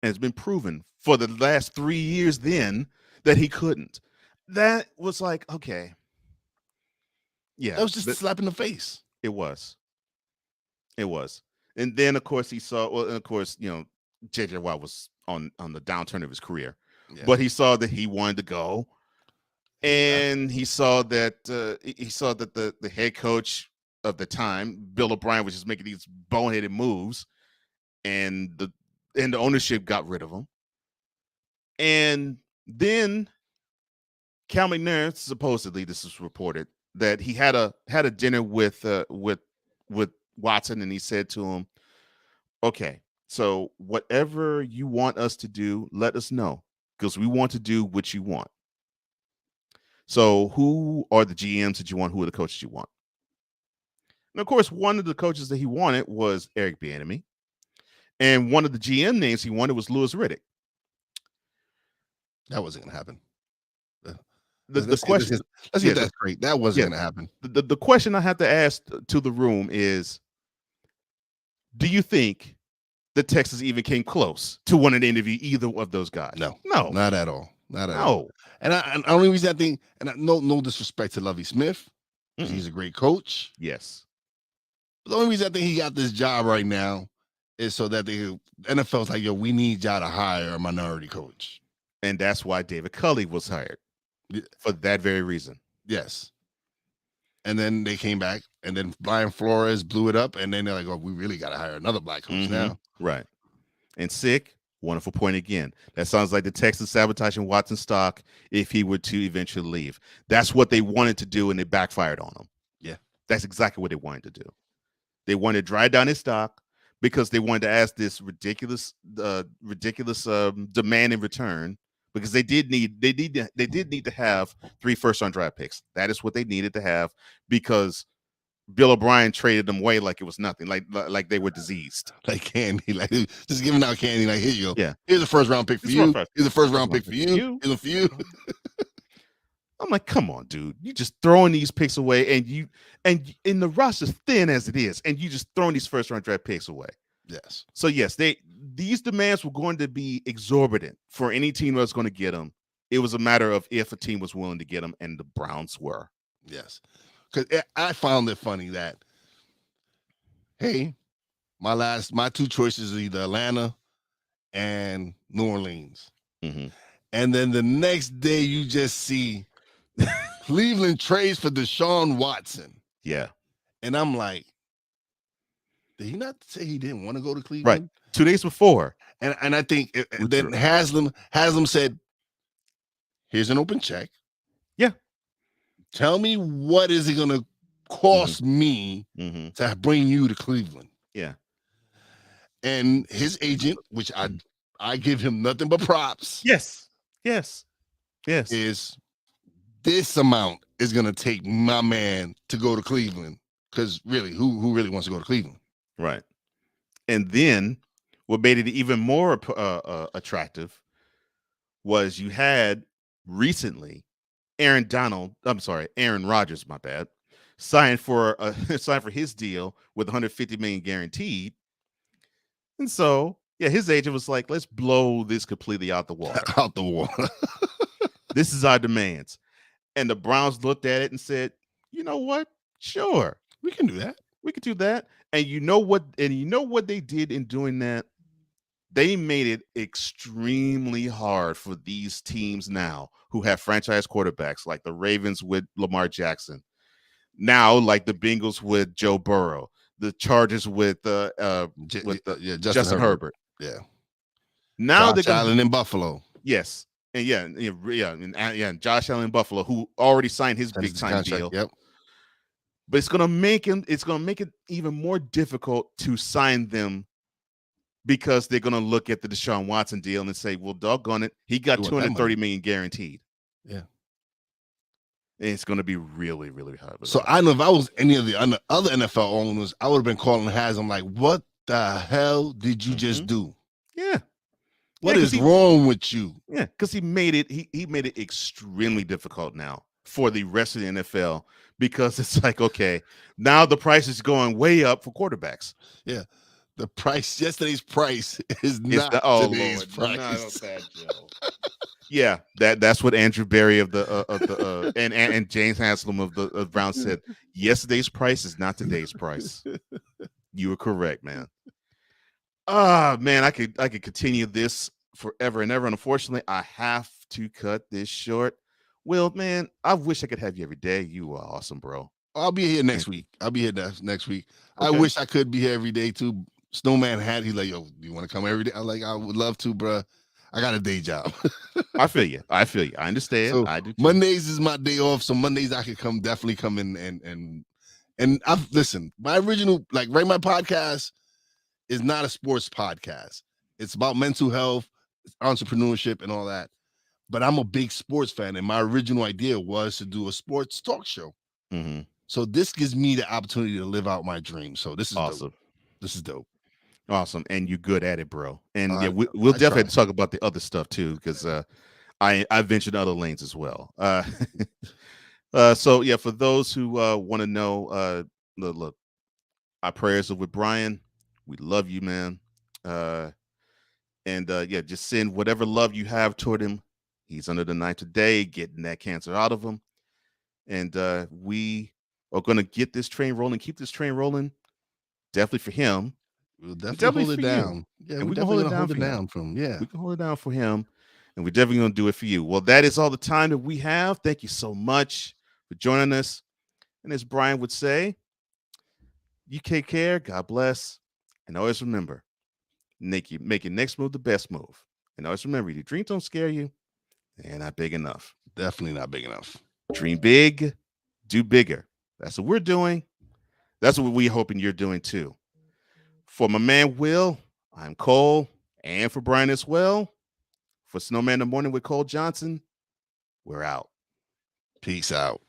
And it's been proven for the last 3 years then that he couldn't. That was like, okay. Yeah. That was just a slap in the face. It was. And then, of course, J.J. Watt was on the downturn of his career. Yeah. But he saw that he wanted to go. And he saw that the head coach of the time, Bill O'Brien, was just making these boneheaded moves. And the ownership got rid of him. And then Cal McNair, supposedly, this is reported, that he had a dinner with Watson, and he said to him, okay, so whatever you want us to do, let us know, because we want to do what you want. So who are the GMs that you want? Who are the coaches you want? And of course, one of the coaches that he wanted was Eric Bieniemy. And one of the GM names he wanted was Louis Riddick. That wasn't going to happen. The question, let's get that straight. That wasn't going to happen. The question I have to ask to the room is, do you think the Texans even came close to wanting to interview either of those guys? No, not at all. Not at all. And the only reason I think, no disrespect to Lovie Smith, he's a great coach. Yes. But the only reason I think he got this job right now is so that the NFL's like, yo, we need y'all to hire a minority coach. And that's why David Culley was hired. For that very reason. Yes. And then they came back, and then Brian Flores blew it up, and then they're like, oh, we really got to hire another black coach now. Right. And Sick, wonderful point again. That sounds like the Texans sabotaging Watson's stock if he were to eventually leave. That's what they wanted to do, and they backfired on him. Yeah. That's exactly what they wanted to do. They wanted to drive down his stock because they wanted to ask this ridiculous demand in return. Because they did need to have 3 first-round draft picks. That is what they needed to have, because Bill O'Brien traded them away like it was nothing, like they were diseased, like candy, like just giving out candy. Like, here you go. Yeah, here's a first-round pick for you. Here's a first-round pick for you. Here's a few. I'm like, come on, dude! You just throwing these picks away, and in the roster's thin as it is, and you just throwing these first-round draft picks away. Yes. So yes, these demands were going to be exorbitant for any team that was going to get them. It was a matter of if a team was willing to get them, and the Browns were. Yes, because I found it funny that, hey, my 2 choices are either Atlanta and New Orleans, and then the next day you just see Cleveland trades for Deshaun Watson. Yeah, and I'm like, did he not say he didn't want to go to Cleveland? Right. 2 days before. And I think then Haslam said, here's an open check. Yeah. Tell me, what is it going to cost me to bring you to Cleveland? Yeah. And his agent, which I give him nothing but props. Yes. Is this amount is going to take my man to go to Cleveland. Because really, who really wants to go to Cleveland? Right. And then what made it even more attractive was you had recently Aaron Rodgers, my bad, signed for his deal with $150 million guaranteed. And so, yeah, his agent was like, let's blow this completely out the water. Out the water. This is our demands. And the Browns looked at it and said, you know what? Sure. We can do that. We could do that. And you know what? And you know what they did in doing that? They made it extremely hard for these teams now who have franchise quarterbacks, like the Ravens with Lamar Jackson, now like the Bengals with Joe Burrow, the Chargers with Justin Herbert. Yeah. Now Josh Allen in Buffalo. Yes. And and Josh Allen in Buffalo, who already signed his big time deal. Yep. But it's gonna make it even more difficult to sign them because they're gonna look at the Deshaun Watson deal and say, well, doggone it, he got $230 million guaranteed. Yeah. And it's gonna be really, really hard. So I know if I was any of the other NFL owners, I would have been calling Has. I'm like, what the hell did you just do? Yeah. What is wrong with you? Yeah, because he made it extremely difficult now for the rest of the NFL because it's like, okay, now the price is going way up for quarterbacks. Yeah. The price, yesterday's price is not today's price. Not that, Joe. Yeah, that's what Andrew Berry of the and James Haslam of the Brown said. Yesterday's price is not today's price. You were correct, man. Man, I could continue this forever and ever. And unfortunately, I have to cut this short. Will, man, I wish I could have you every day. You are awesome, bro. I'll be here next week. Next week. Okay. I wish I could be here every day too. Snowman he's like, yo, you want to come every day? I'm like, I would love to, bro. I got a day job. I feel you. I understand. So I do too. Mondays is my day off. So Mondays I could definitely come in and I've listened. My original, my podcast is not a sports podcast. It's about mental health, entrepreneurship, and all that. But I'm a big sports fan, and my original idea was to do a sports talk show. Mm-hmm. So this gives me the opportunity to live out my dream. So this is awesome. Dope. This is dope. Awesome, and you're good at it, bro. And we'll definitely have to talk about the other stuff too, because I ventured other lanes as well. So yeah, for those who want to know, look, our prayers are with Brian. We love you, man. Yeah, just send whatever love you have toward him. He's under the knife today, getting that cancer out of him. And we are going to get this train rolling, keep this train rolling. Definitely for him. We'll definitely hold it down. Yeah, and we're definitely going to hold it down for him. Yeah. We can hold it down for him. And we're definitely going to do it for you. Well, that is all the time that we have. Thank you so much for joining us. And as Brian would say, you take care. God bless. And always remember, make your next move the best move. And always remember, your dreams don't scare you. They're not big enough. Definitely not big enough. Dream big, do bigger. That's what we're doing. That's what we're hoping you're doing too. For my man Will, I'm Cole. And for Brian as well, for Snowman in the Morning with Cole Johnson, we're out. Peace out.